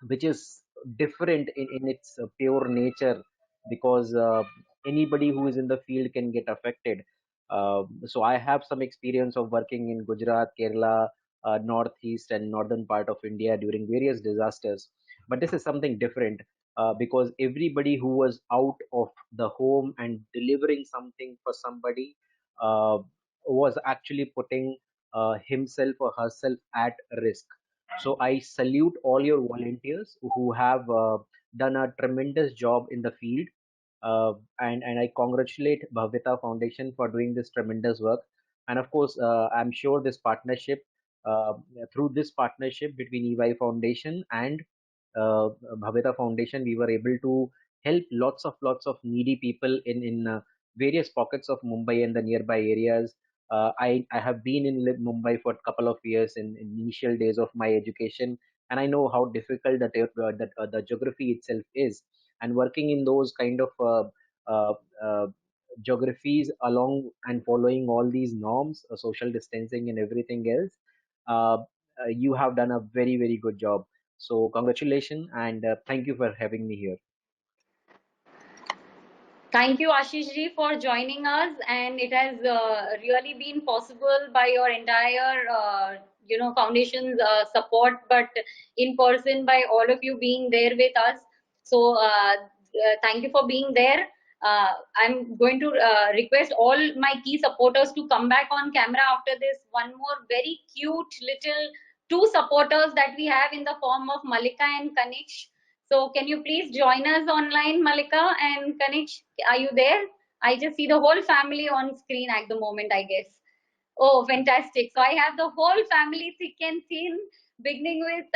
which is different in its pure nature, because anybody who is in the field can get affected. So I have some experience of working in Gujarat, Kerala, northeast and northern part of India during various disasters. But this is something different, because everybody who was out of the home and delivering something for somebody uh, was actually putting himself or herself at risk. So I salute all your volunteers who have done a tremendous job in the field, and I congratulate Bhavita Foundation for doing this tremendous work. And of course, I'm sure this partnership, uh, through this partnership between EY Foundation and Bhavita Foundation, we were able to help lots of needy people in various pockets of Mumbai and the nearby areas. I have been in Mumbai for a couple of years in initial days of my education, and I know how difficult the geography itself is. And working in those kind of uh, uh, geographies along and following all these norms, social distancing and everything else, uh, you have done a very good job. So congratulations, and thank you for having me here. Thank you, Ashish ji, for joining us, and it has really been possible by your entire, foundation's support, but in person by all of you being there with us. So, thank you for being there. I'm going to request all my key supporters to come back on camera after this. One more very cute little two supporters that we have in the form of Malika and Kanish. So can you please join us online, Malika and Kanish? Are you there? I just see the whole family on screen at the moment, I guess. Oh, fantastic. So I have the whole family thick and thin, beginning with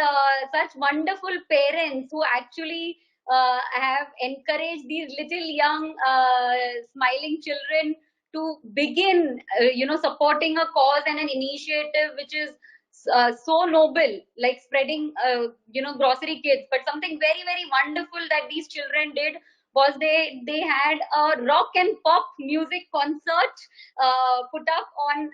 such wonderful parents who actually have encouraged these little young smiling children to begin, supporting a cause and an initiative which is so noble, like spreading, grocery kits. But something very, very wonderful that these children did was they had a rock and pop music concert put up on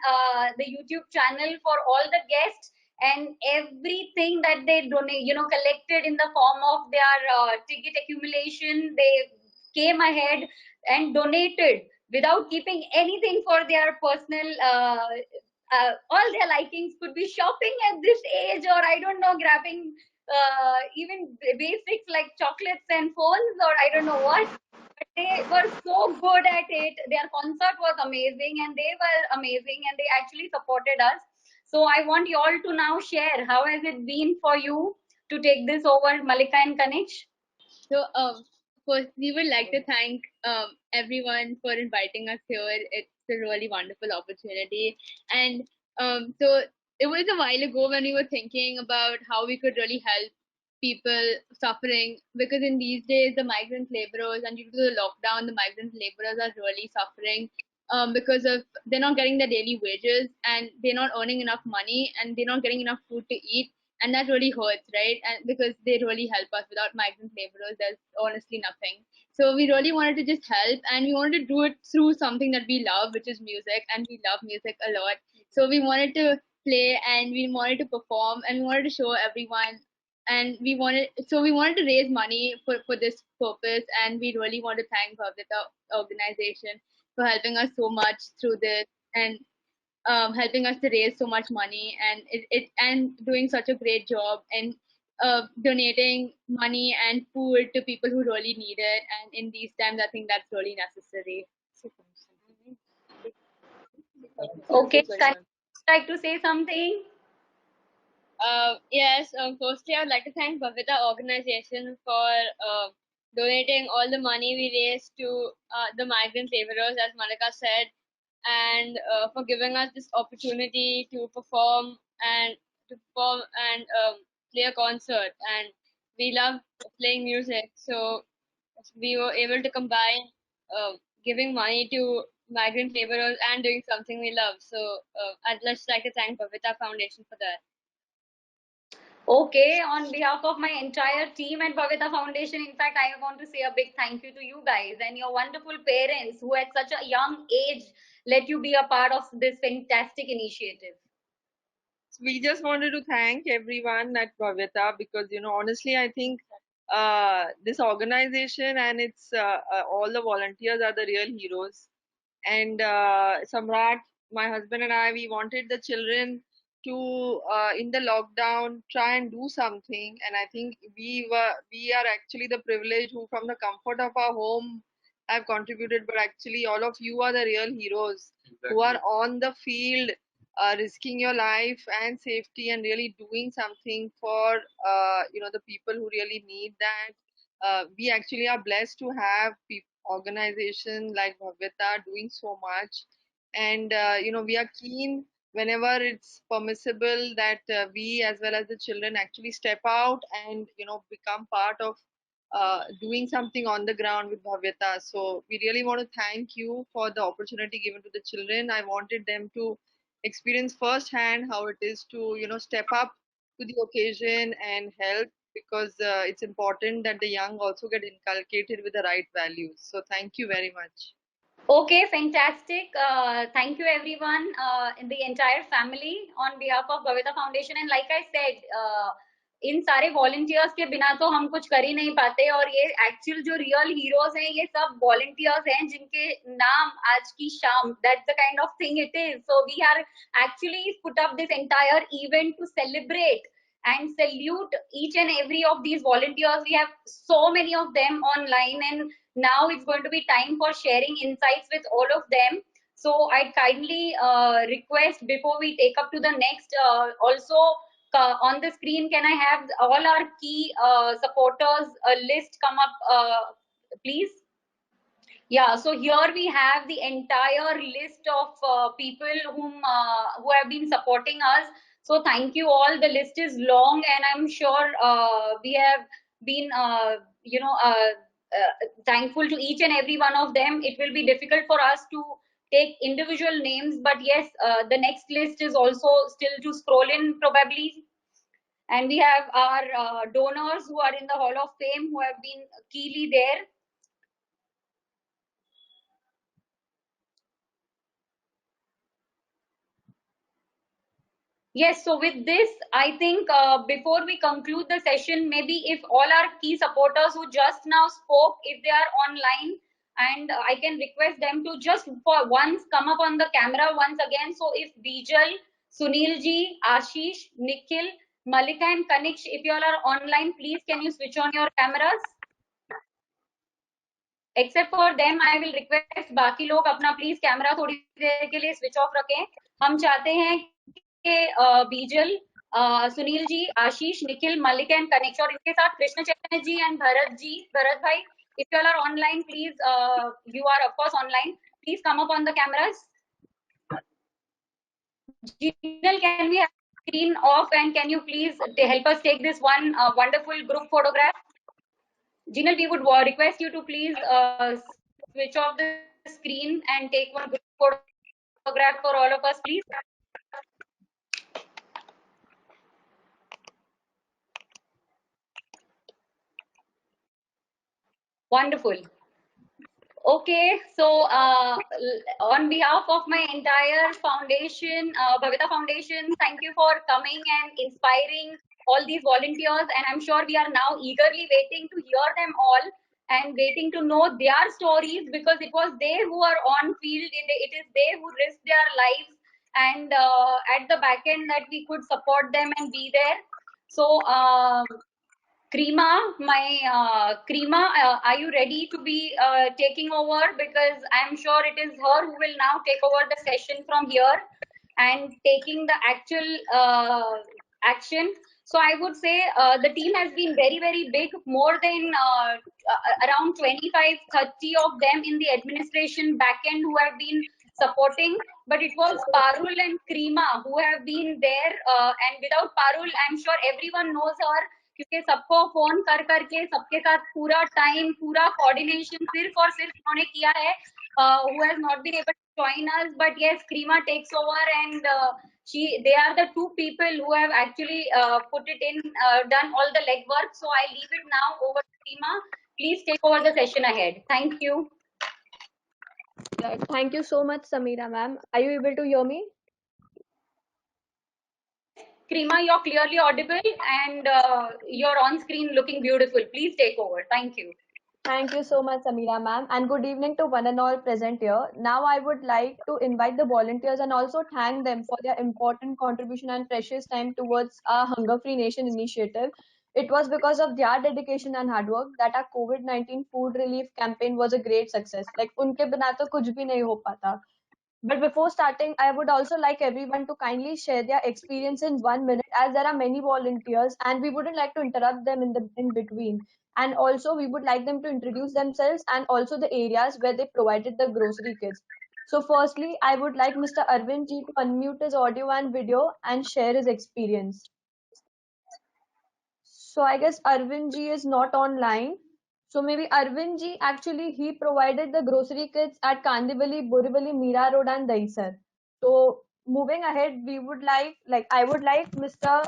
the YouTube channel for all the guests, and everything that they donate, collected in the form of their ticket accumulation, they came ahead and donated without keeping anything for their personal. All their likings could be shopping at this age, or I don't know, grabbing even basics like chocolates and phones, or I don't know what. But they were so good at it. Their concert was amazing, and they were amazing, and they actually supported us. So I want you all to now share how has it been for you to take this over, Malika and Kanish. So, first, we would like to thank everyone for inviting us here. It's a really wonderful opportunity. And so, it was a while ago when we were thinking about how we could really help people suffering, because in these days, the migrant laborers, and due to the lockdown, the migrant laborers are really suffering. Because of they're not getting their daily wages, and they're not earning enough money, and they're not getting enough food to eat, and that really hurts, right? And because they really help us. Without migrant laborers, there's honestly nothing. So we really wanted to just help, and we wanted to do it through something that we love, which is music, and we love music a lot. So we wanted to play, and we wanted to perform, and we wanted to show everyone, and we wanted to raise money for this purpose, and we really want to thank Bhavita organization for helping us so much through this, and helping us to raise so much money, and it and doing such a great job, and donating money and food to people who really need it. And in these times, I think that's really necessary. Okay, Kanish, like to say something? Yes, firstly, I would like to thank Bhavita organization for donating all the money we raised to the migrant laborers, as Malika said, and for giving us this opportunity to perform and play a concert. And we love playing music, so we were able to combine giving money to migrant laborers and doing something we love. So I'd just like to thank Bhavita Foundation for that. Okay, on behalf of my entire team at Bhavita Foundation, in fact, I want to say a big thank you to you guys and your wonderful parents who at such a young age let you be a part of this fantastic initiative. We just wanted to thank everyone at Bhavita because, honestly, I think this organization and its all the volunteers are the real heroes. And Samrat, my husband and I, we wanted the children to, in the lockdown, try and do something. And I think we are actually the privileged who, from the comfort of our home, have contributed. But actually, all of you are the real heroes who are on the field, risking your life and safety and really doing something for the people who really need that. We actually are blessed to have organization like Bhavita doing so much, and we are keen whenever it's permissible that we as well as the children actually step out and become part of doing something on the ground with Bhavita. So we really want to thank you for the opportunity given to the children. I wanted them to experience firsthand how it is to step up to the occasion and help, because it's important that the young also get inculcated with the right values. So thank you very much. Okay, fantastic. Thank you everyone in the entire family on behalf of Bhavita Foundation. And like I said, इन सारे volunteers के बिना तो हम कुछ कर ही नहीं पाते, और ये actual जो real heroes हैं ये सब volunteers हैं जिनके नाम आज की शाम, that's the kind of thing it is. So we are actually put up this entire event to celebrate and salute each and every of these volunteers. We have so many of them online, and now it's going to be time for sharing insights with all of them. So I kindly request, before we take up to the next, also on the screen, can I have all our key supporters list come up, please? Yeah, so here we have the entire list of people who have been supporting us. So thank you all. The list is long, and I'm sure we have been, thankful to each and every one of them. It will be difficult for us to take individual names, but yes, the next list is also still to scroll in probably. And we have our donors who are in the Hall of Fame who have been keenly there. Yes, so with this, I think before we conclude the session, maybe if all our key supporters who just now spoke, if they are online, and I can request them to just for once come up on the camera once again. So if Bijal, Sunil ji, Ashish, Nikhil, Malika and Kaniksh, if you all are online, please can you switch on your cameras? Except for them, I will request बाकी लोग अपना please camera थोड़ी देर के लिए switch off रखें. हम चाहते हैं कि बीजल, सुनील जी, आशीष, निखिल, मलिक एंड कनिक्ष और इनके साथ कृष्ण चैतन्य जी एंड भरत भाई, if you all are online, please, you are of course online, please come up on the cameras. Jinal, can we have screen off and can you please help us take this one wonderful group photograph? Jinal, we would request you to please switch off the screen and take one group photograph for all of us, please. Wonderful. Okay, so on behalf of my entire foundation, Bhavita Foundation, thank you for coming and inspiring all these volunteers, and I'm sure we are now eagerly waiting to hear them all and waiting to know their stories, because it was they who are on field, it is they who risked their lives, and at the back end that we could support them and be there. So Krima, are you ready to be taking over? Because I'm sure it is her who will now take over the session from here and taking the actual action. So I would say the team has been very, very big, more than around 25, 30 of them in the administration backend who have been supporting. But it was Parul and Krima who have been there. And without Parul, I'm sure everyone knows her. क्योंकि सबको phone कर करके सबके साथ पूरा time, पूरा coordination सिर्फ और सिर्फ उन्होंने किया है. Who has not been able to join us, but yes, Krima takes over, and they are the two people who have actually put it in, done all the legwork. So I leave it now over to Krima. Please take over the session ahead. Thank you. Thank you so much, Samira ma'am. Are you able to hear me? Krima, you're clearly audible and you're on screen looking beautiful. Please take over. Thank you. Thank you so much, Samira ma'am, and good evening to one and all present here. Now I would like to invite the volunteers and also thank them for their important contribution and precious time towards our Hunger Free Nation initiative. It was because of their dedication and hard work that our COVID-19 food relief campaign was a great success. Like उनके बिना तो कुछ भी नहीं हो पाता. But before starting, I would also like everyone to kindly share their experience in 1 minute, as there are many volunteers and we wouldn't like to interrupt them in between. And also we would like them to introduce themselves and also the areas where they provided the grocery kits. So firstly, I would like Mr. Arvind ji to unmute his audio and video and share his experience. So I guess Arvind ji is not online. So maybe Arvind ji, actually he provided the grocery kits at Kandivali, Borivali, Mira Road and Dahisar. So moving ahead, we would I would like Mr.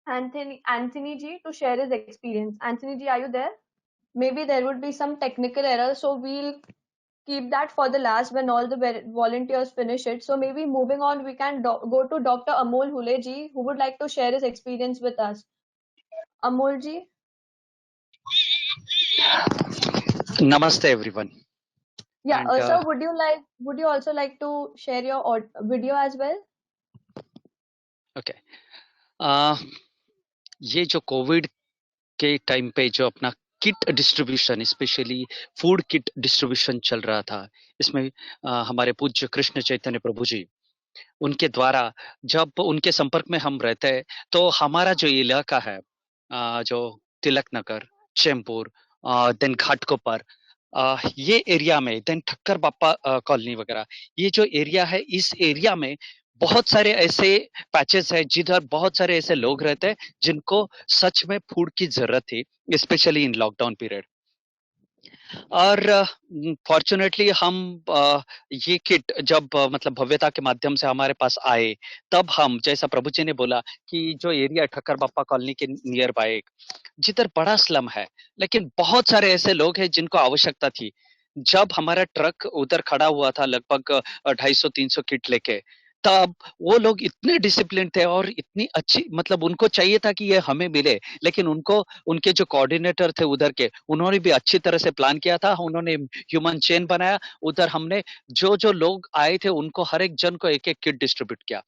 Anthony ji to share his experience. Anthony ji, are you there? Maybe there would be some technical error, so we'll keep that for the last when all the volunteers finish it. So maybe moving on, we can go to Dr. Amol Hule ji, who would like to share his experience with us. Amol ji. Namaste everyone. Yeah, sir, would you also like to share your video as well? Okay. ये जो Covid के time पे जो अपना kit distribution, specially food kit distribution चल रहा था, इसमें हमारे पूज्य कृष्ण चैतन्य प्रभु जी उनके द्वारा जब उनके संपर्क में हम रहते हैं, तो हमारा जो इलाका है, जो तिलक नगर, चेंबूर, देन घाटकोपर, ये एरिया में, देन ठक्कर बापा कॉलोनी वगैरह, ये जो एरिया है, इस एरिया में बहुत सारे ऐसे पैचेस है जिधर बहुत सारे ऐसे लोग रहते हैं जिनको सच में फूड की जरूरत थी, स्पेशली इन लॉकडाउन पीरियड। और फॉर्चुनेटली हम ये किट जब मतलब भव्यता के माध्यम से हमारे पास आए, तब हम, जैसा प्रभु जी ने बोला कि जो एरिया ठक्कर बापा कॉलोनी के नियर बाय, जिधर बड़ा स्लम है, लेकिन बहुत सारे ऐसे लोग हैं जिनको आवश्यकता थी। जब हमारा ट्रक उधर खड़ा हुआ था लगभग 250-300 किट लेके, तब वो लोग इतने डिसिप्लिन थे और इतनी अच्छी, मतलब उनको चाहिए था कि ये हमें मिले, लेकिन उनको, उनके जो कोऑर्डिनेटर थे उधर के, उन्होंने भी अच्छी तरह से प्लान किया था। उन्होंने ह्यूमन चेन बनाया। उधर हमने जो जो लोग आए थे उनको हर एक जन को एक एक किट डिस्ट्रीब्यूट किया।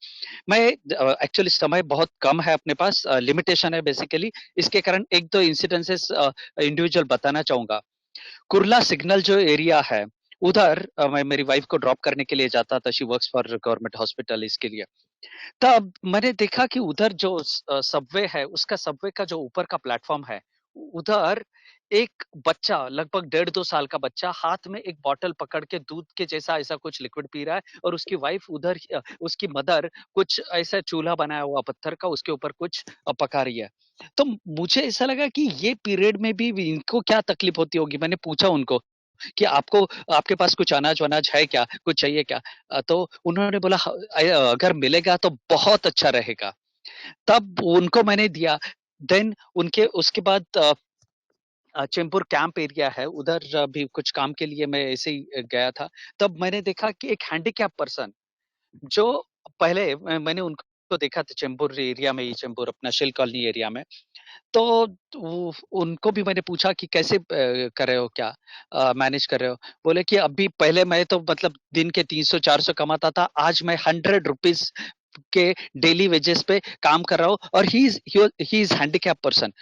मैं एक्चुअली समय बहुत कम है अपने पास, लिमिटेशन है बेसिकली, इसके कारण एक दो इंसिडेंसेस इंडिविजुअल बताना चाहूंगा। कुर्ला सिग्नल जो एरिया है, उधर मैं मेरी वाइफ को ड्रॉप करने के लिए जाता था। She works for government hospital, इसके लिए। तब मैंने देखा कि उधर जो सबवे है, उसका सबवे का जो ऊपर का प्लेटफॉर्म है, उधर एक बच्चा, लगभग 1.5-2 साल का बच्चा, हाथ में एक बॉटल पकड़ के दूध के जैसा ऐसा कुछ लिक्विड पी रहा है, और उसकी वाइफ उधर उसकी मदर कुछ ऐसा चूल्हा बनाया हुआ पत्थर का, उसके ऊपर कुछ पका रही है। तो मुझे ऐसा लगा कि ये पीरियड में भी इनको क्या तकलीफ होती होगी। मैंने पूछा उनको कि आपको, आपके पास कुछ अनाज वनाज है क्या, कुछ चाहिए क्या? तो उन्होंने बोला अगर मिलेगा तो बहुत अच्छा रहेगा। तब उनको मैंने दिया। देन उनके उसके बाद चेंबूर कैंप एरिया है, उधर भी कुछ काम के लिए मैं ऐसे ही गया था। तब मैंने देखा कि एक हैंडीकैप पर्सन, जो पहले मैंने उनको देखा था चेंबूर एरिया में ही, चेंबूर अपना शिल कॉलोनी एरिया में। तो उनको भी मैंने पूछा कि कैसे कर रहे हो, क्या मैनेज कर रहे हो? बोले कि अभी, पहले मैं तो मतलब दिन के 300-400 कमाता था, आज मैं 100 रुपीज के डेली वेजेस पे काम कर रहा हूँ, और ही इज हैंडीकैप पर्सन।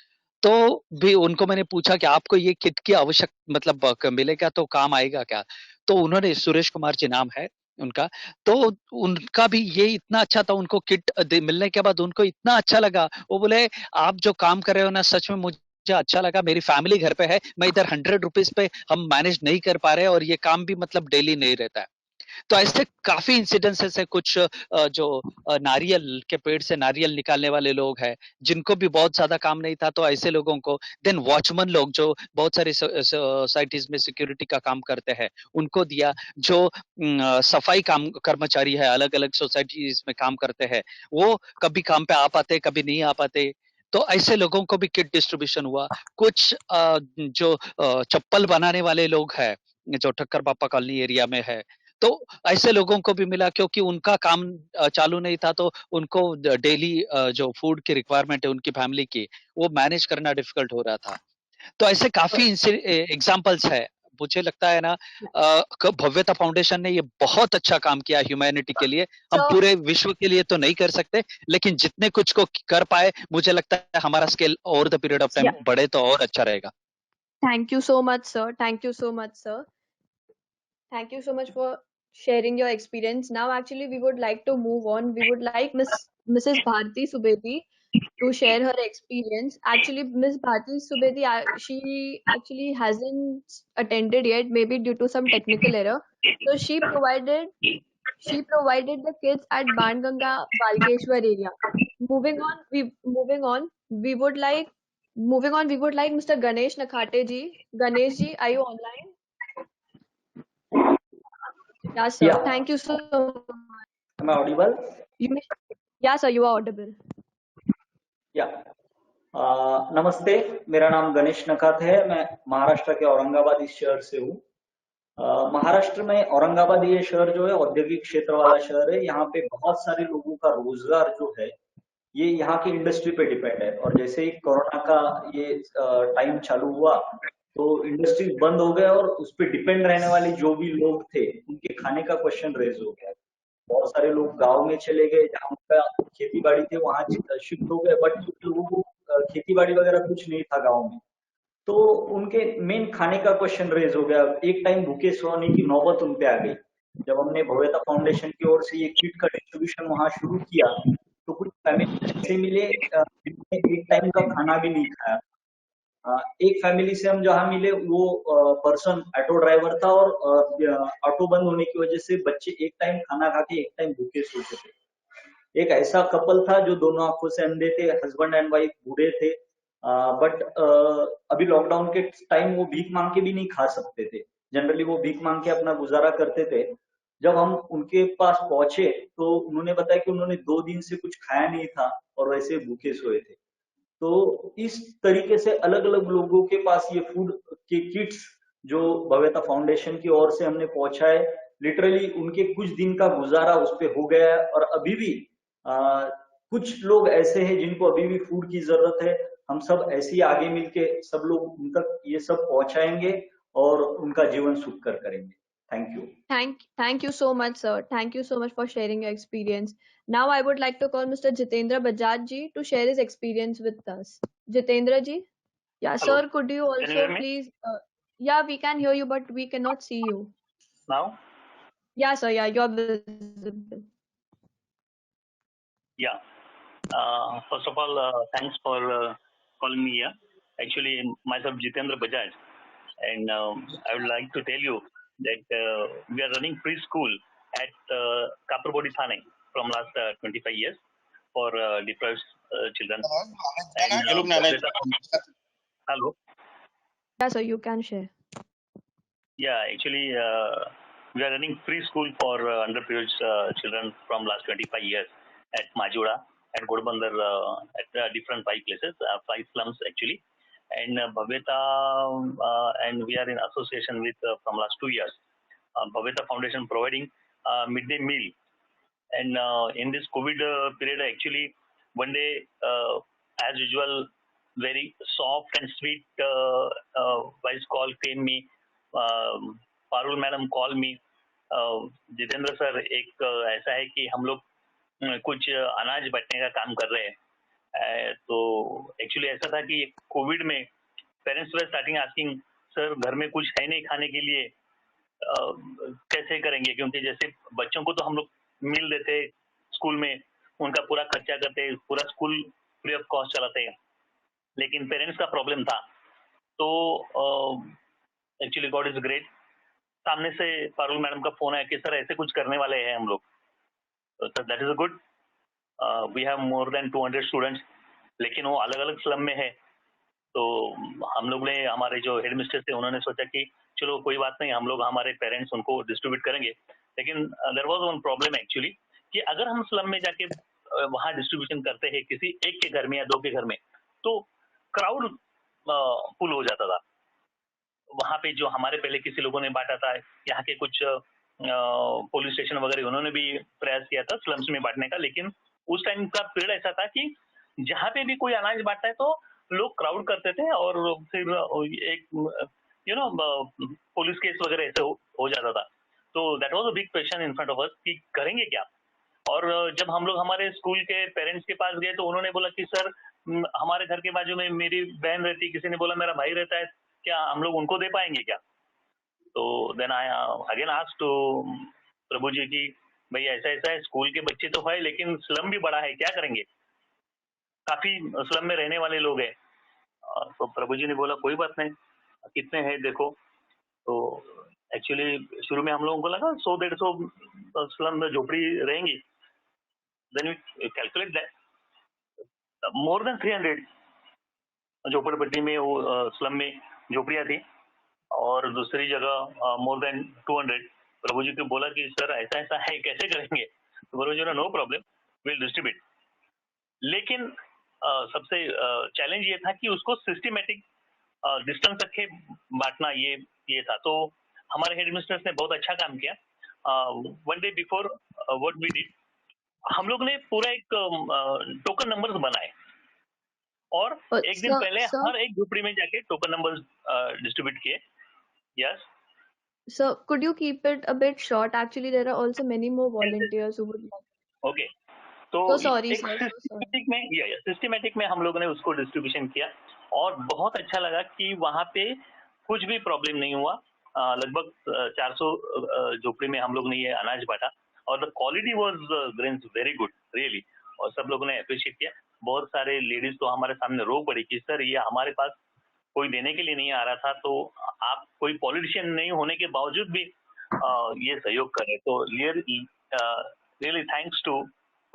तो भी उनको मैंने पूछा कि आपको ये किट की आवश्यक, मतलब मिलेगा तो काम आएगा क्या? तो उन्होंने, सुरेश कुमार जी नाम है उनका, तो उनका भी ये इतना अच्छा था, उनको किट मिलने के बाद उनको इतना अच्छा लगा। वो बोले आप जो काम कर रहे हो ना, सच में मुझे अच्छा लगा। मेरी फैमिली घर पे है, मैं इधर 100 रुपीज पे हम मैनेज नहीं कर पा रहे, और ये काम भी मतलब डेली नहीं रहता है। तो ऐसे काफी इंसिडेंसेस है। कुछ जो नारियल के पेड़ से नारियल निकालने वाले लोग हैं, जिनको भी बहुत ज्यादा काम नहीं था, तो ऐसे लोगों को, देन वॉचमैन लोग जो बहुत सारी सोसाइटीज में सिक्योरिटी का काम करते हैं, उनको दिया। जो सफाई काम कर्मचारी है, अलग अलग सोसाइटीज में काम करते हैं, वो कभी काम पे आ पाते, कभी नहीं आ पाते, तो ऐसे लोगों को भी किट डिस्ट्रीब्यूशन हुआ। कुछ जो चप्पल बनाने वाले लोग हैं, जो ठक्कर बापा कॉलोनी एरिया में है, तो ऐसे लोगों को भी मिला, क्योंकि उनका काम चालू नहीं था, तो उनको डेली जो फूड की रिक्वायरमेंट है उनकी फैमिली की, वो मैनेज करना डिफिकल्ट हो रहा था। तो ऐसे काफी एग्जाम्पल्स है। मुझे लगता है ना, भव्यता फाउंडेशन ने ये बहुत अच्छा काम किया ह्यूमैनिटी के लिए। हम So, पूरे विश्व के लिए तो नहीं कर सकते, लेकिन जितने कुछ को कर पाए, मुझे लगता है हमारा scale over the period of time yeah, बढ़े तो और अच्छा रहेगा। thank you so much, sir. Thank you so much, sir. Thank you so much for sharing your experience. Now, actually, we would like to move on. We would like Mrs. Bharti Subedi to share her experience. Actually, Miss Bharti Subedi, she actually hasn't attended yet, maybe due to some technical error. So she provided the kids at Banganga Balkeshwar area. We would like Mr. Ganesh Nakhate ji. Ganesh ji, are you online? Yeah, sir. Yeah, Thank you so much. am I audible? You may, yeah, sir, you are audible. Yeah. नमस्ते, मेरा नाम गणेश नकात है। मैं महाराष्ट्र के औरंगाबाद इस शहर से हूँ। महाराष्ट्र में औरंगाबाद ये शहर जो है औद्योगिक क्षेत्र वाला शहर है। यहाँ पे बहुत सारे लोगों का रोजगार जो है ये यहाँ की इंडस्ट्री पे डिपेंड है। और जैसे ही कोरोना का ये टाइम चालू हुआ तो इंडस्ट्री बंद हो गया, और उस पर डिपेंड रहने वाले जो भी लोग थे उनके खाने का क्वेश्चन रेज हो गया। बहुत सारे लोग गांव में चले गए, जहाँ उनका खेती बाड़ी थे वहां शिफ्ट हो गए, बट लोगों को खेती बाड़ी वगैरह कुछ नहीं था गांव में, तो उनके मेन खाने का क्वेश्चन रेज हो गया। एक टाइम भूखे सोने की नौबत उन पे आ गई। जब हमने भव्यता फाउंडेशन की ओर से ये किट का डिस्ट्रीब्यूशन वहां शुरू किया तो कुछ फैमिली ऐसे मिले जिन्होंने एक टाइम का खाना भी नहीं खाया। एक फैमिली से हम जहाँ मिले वो पर्सन ऑटो ड्राइवर था और ऑटो बंद होने की वजह से बच्चे एक टाइम खाना खा के एक टाइम भूखे सोते थे। एक ऐसा कपल था जो दोनों आंखों से अंधे थे, हस्बैंड एंड वाइफ बूढ़े थे, बट अभी लॉकडाउन के टाइम वो भीख मांग के भी नहीं खा सकते थे। जनरली वो भीख मांग के अपना गुजारा करते थे। जब हम उनके पास पहुंचे तो उन्होंने बताया कि उन्होंने 2 दिन से कुछ खाया नहीं था और वैसे भूखे सोए थे। तो इस तरीके से अलग अलग लोगों के पास ये फूड के किट्स जो भव्यता फाउंडेशन की ओर से हमने पहुंचाए, लिटरली उनके कुछ दिन का गुजारा उस पे हो गया है। और अभी भी कुछ लोग ऐसे हैं जिनको अभी भी फूड की जरूरत है। हम सब ऐसे ही आगे मिलके सब लोग उन तक ये सब पहुंचाएंगे और उनका जीवन सुखकर करेंगे। Thank you. Thank you so much, sir. Thank you so much for sharing your experience. Now I would like to call Mr. Jitendra Bajaj ji to share his experience with us. Jitendra ji? Yeah, Hello. sir, could you Can you also hear me? please yeah, we can hear you, but we cannot see you. Now? Yeah, sir, yeah, you're visible. Yeah. First of all, thanks for calling me here. Actually, myself Jitendra Bajaj, and I would like to tell you that we are running preschool at Kaprabodi Thane from last 25 years for deprived children. And hello. Yeah, sir, you can share. Yeah, actually, we are running preschool for underprivileged children from last 25 years at Majuda and Godbandar at different 5 places, 5 slums actually. And Bhaveta, and we are in association with from last 2 years. Bhaveta Foundation providing midday meal. And in this COVID period, actually, one day, as usual, very soft and sweet voice call came me. Parul madam call me, Jitendra sir एक ऐसा है कि हम लोग कुछ अनाज बांटने का काम कर रहे हैं। तो एक्चुअली ऐसा था कि कोविड में parents were starting asking, sir घर में कुछ है नहीं खाने के लिए, कैसे करेंगे? क्योंकि जैसे बच्चों को तो हम लोग मील देते स्कूल में, उनका पूरा खर्चा करते, पूरा स्कूल फ्री ऑफ कॉस्ट चलाते हैं, लेकिन पेरेंट्स का प्रॉब्लम था। तो एक्चुअली गॉड इज ग्रेट, सामने से पारुल मैडम का फोन आया कि सर ऐसे कुछ करने वाले हैं हम लोग। तो that is good. We have more than 200 students, लेकिन वो अलग अलग स्लम में है। तो हम लोग ने, हमारे जो हेड मिस्टर थे, उन्होंने सोचा कि चलो कोई बात नहीं, हम लोग हमारे पेरेंट्स उनको डिस्ट्रीब्यूट करेंगे। लेकिन there was one problem actually कि अगर हम स्लम में जाके वहाँ डिस्ट्रीब्यूशन करते हैं किसी एक के घर में या 2 के घर में, तो क्राउड फुल हो जाता था। वहाँ पे जो हमारे पहले किसी लोगों ने बांटा था, यहाँ के कुछ पुलिस स्टेशन वगैरह, उन्होंने भी प्रयास किया था स्लम्स में बांटने का, लेकिन उस टाइम का पीरियड ऐसा था कि जहाँ पे भी कोई अनाज बांटता है तो लोग क्राउड करते थे और फिर एक पुलिस केस वगैरह ऐसे हो जाता था। तो that was a big question in front of us कि करेंगे क्या। और जब हम लोग हमारे स्कूल के पेरेंट्स के पास गए तो उन्होंने बोला कि सर हमारे घर के बाजू में मेरी बहन रहती, किसी ने बोला मेरा भाई रहता है, क्या हम लोग उनको दे पाएंगे क्या। तो then I again asked to Prabhu ji की भाई ऐसा ऐसा है, स्कूल के बच्चे तो है लेकिन स्लम भी बड़ा है, क्या करेंगे, काफी स्लम में रहने वाले लोग हैं। तो प्रभु जी ने बोला कोई बात नहीं, कितने हैं देखो। तो एक्चुअली शुरू में हम लोगों को लगा 100-150 स्लम में झोपड़ी रहेंगी। Then we calculate that more than 300 झोपड़पट्टी में, वो स्लम में झोपड़ियाँ थी, और दूसरी जगह मोर देन 200। प्रभु जी को बोला कि सर ऐसा ऐसा है, कैसे करेंगे। तो प्रभु जी ने नो प्रॉब्लम, विल डिस्ट्रीब्यूट। लेकिन सबसे चैलेंज ये था कि उसको सिस्टमेटिक डिस्टेंस रखे बांटना, ये था। तो हमारे हेड मिस्टर्स ने बहुत अच्छा काम किया। One day before what we did, हम लोग ने पूरा एक टोकन नंबर्स बनाए और एक दिन पहले हर एक झोपड़ी में जाके टोकन नंबर्स डिस्ट्रीब्यूट किए। Yes sir, could you keep it a bit short? Actually, there are also many more volunteers who would like. Okay, तो sorry, एक सिस्टमेटिक में हम लोगों ने उसको डिस्ट्रीब्यूशन किया और बहुत अच्छा लगा कि वहाँ पे कुछ भी प्रॉब्लम नहीं हुआ। लगभग 400 झोपड़ी में हम लोग ने ये अनाज बांटा और the quality was grains very good really, और सब लोगों ने अप्रिशिएट किया। बहुत सारे लेडीज तो हमारे सामने रो पड़ी कि सर ये हमारे पास कोई देने के लिए नहीं आ रहा था, तो आप कोई पॉलिटिशियन नहीं होने के बावजूद भी ये सहयोग करें, तो रियली थैंक्स टू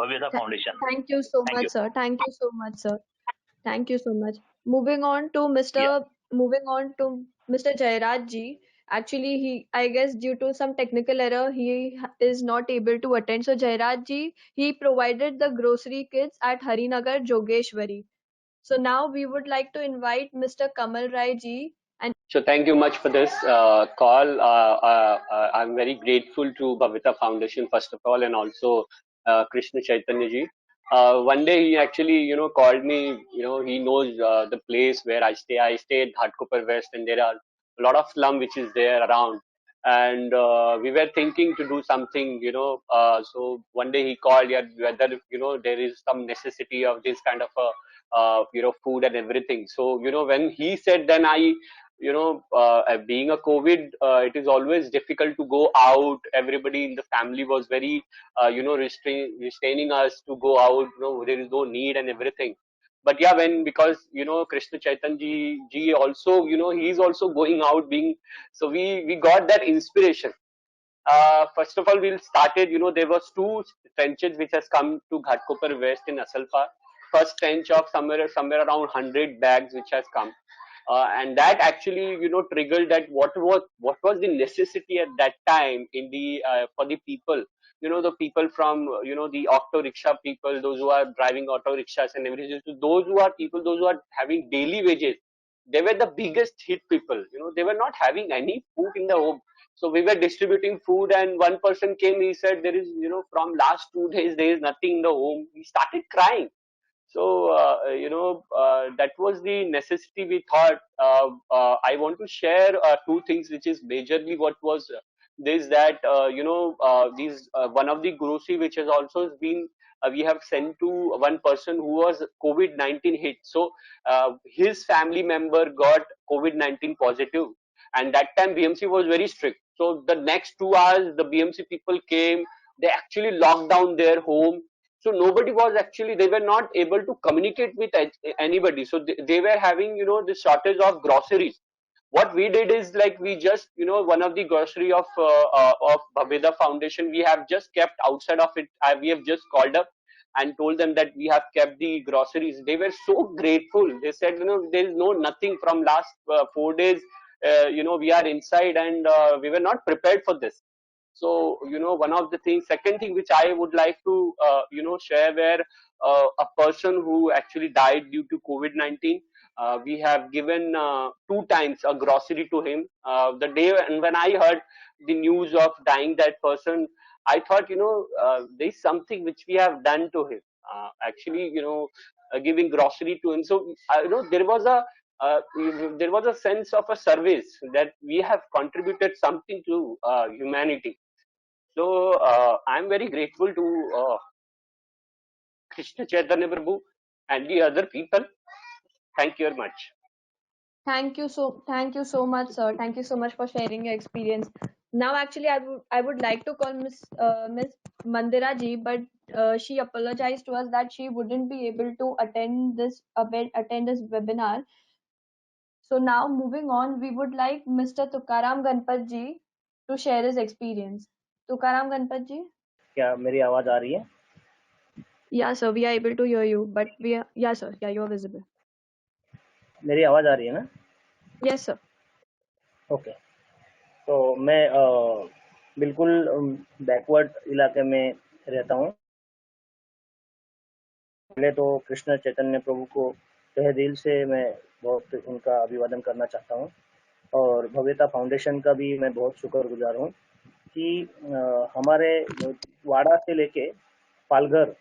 भव्यता foundation. Thank you so Thank much, you. sir. Thank you so much, sir. Thank you so much. Moving on to Mr. Jairaj ji. Actually, I guess due to some technical error, he is not able to attend. So Jairaj ji, he provided the grocery kits at Harinagar, Jogeshwari. So now we would like to invite Mr. Kamal Rai ji. And So thank you much for this call. I'm very grateful to Bhavita Foundation first of all, and also Krishna Chaitanya ji. One day he actually, called me. He knows the place where I stay. I stay at Ghatkopar West, and there are a lot of slum which is there around. And we were thinking to do something. So one day he called, yeah, whether there is some necessity of this kind of a food and everything. So when he said, then I being a COVID, it is always difficult to go out. Everybody in the family was very, restraining us to go out. There is no need and everything. But yeah, because Krishna Chaitanya ji also, he's also going out, so we got that inspiration. First of all, we started, there was 2 trenches which has come to Ghatkopar West in Asalpur. First trench of somewhere around 100 bags which has come. And that actually, triggered that what was the necessity at that time in the for the people, the people from the auto rickshaw people, those who are driving auto rickshaws and everything. So those who are having daily wages, they were the biggest hit people. They were not having any food in the home. So we were distributing food, and one person came. He said, "There is, from last 2 days, there is nothing in the home." He started crying. So, that was the necessity we thought. I want to share 2 things, which is majorly what was this, that, these, one of the grocery which has also been, we have sent to one person who was COVID-19 hit. So, his family member got COVID-19 positive, and that time BMC was very strict. So the next 2 hours, the BMC people came, they actually locked down their home. So nobody was actually, they were not able to communicate with anybody. So they were having, the shortage of groceries. What we did is, like, we just, one of the grocery of Bhaveda Foundation, we have just kept outside of it. We have just called up and told them that we have kept the groceries. They were so grateful. They said, there is nothing from last 4 days. We are inside, and we were not prepared for this. So, one of the things, second thing which I would like to, share, where a person who actually died due to COVID-19, we have given 2 times a grocery to him. The day when I heard the news of dying that person, I thought, there is something which we have done to him. Actually, giving grocery to him. So, there was a sense of a service that we have contributed something to humanity. So I'm very grateful to Krishna Chaitanya Prabhu and the other people. Thank you very much. thank you so much, sir. Thank you so much for sharing your experience. Now, actually, I would like to call Miss Mandira ji, but she apologized to us that she wouldn't be able to attend this webinar. So now, moving on, we would like Mr. Tukaram Ganpat ji to share his experience. Tukaram Ganpat ji? क्या मेरी आवाज आ रही है? Yeah, sir, we are able to hear you, but yeah, sir, yeah, you are visible. मेरी आवाज आ रही है ना? Yes, sir. ओके, तो मैं बिल्कुल बैकवर्ड इलाके में रहता हूँ। पहले तो कृष्ण चैतन्य प्रभु को तहे दिल से मैं बहुत उनका अभिवादन करना चाहता हूँ, और भव्यता फाउंडेशन का भी मैं बहुत शुक्रगुजार हूँ कि हमारे वाड़ा से लेके पालघर,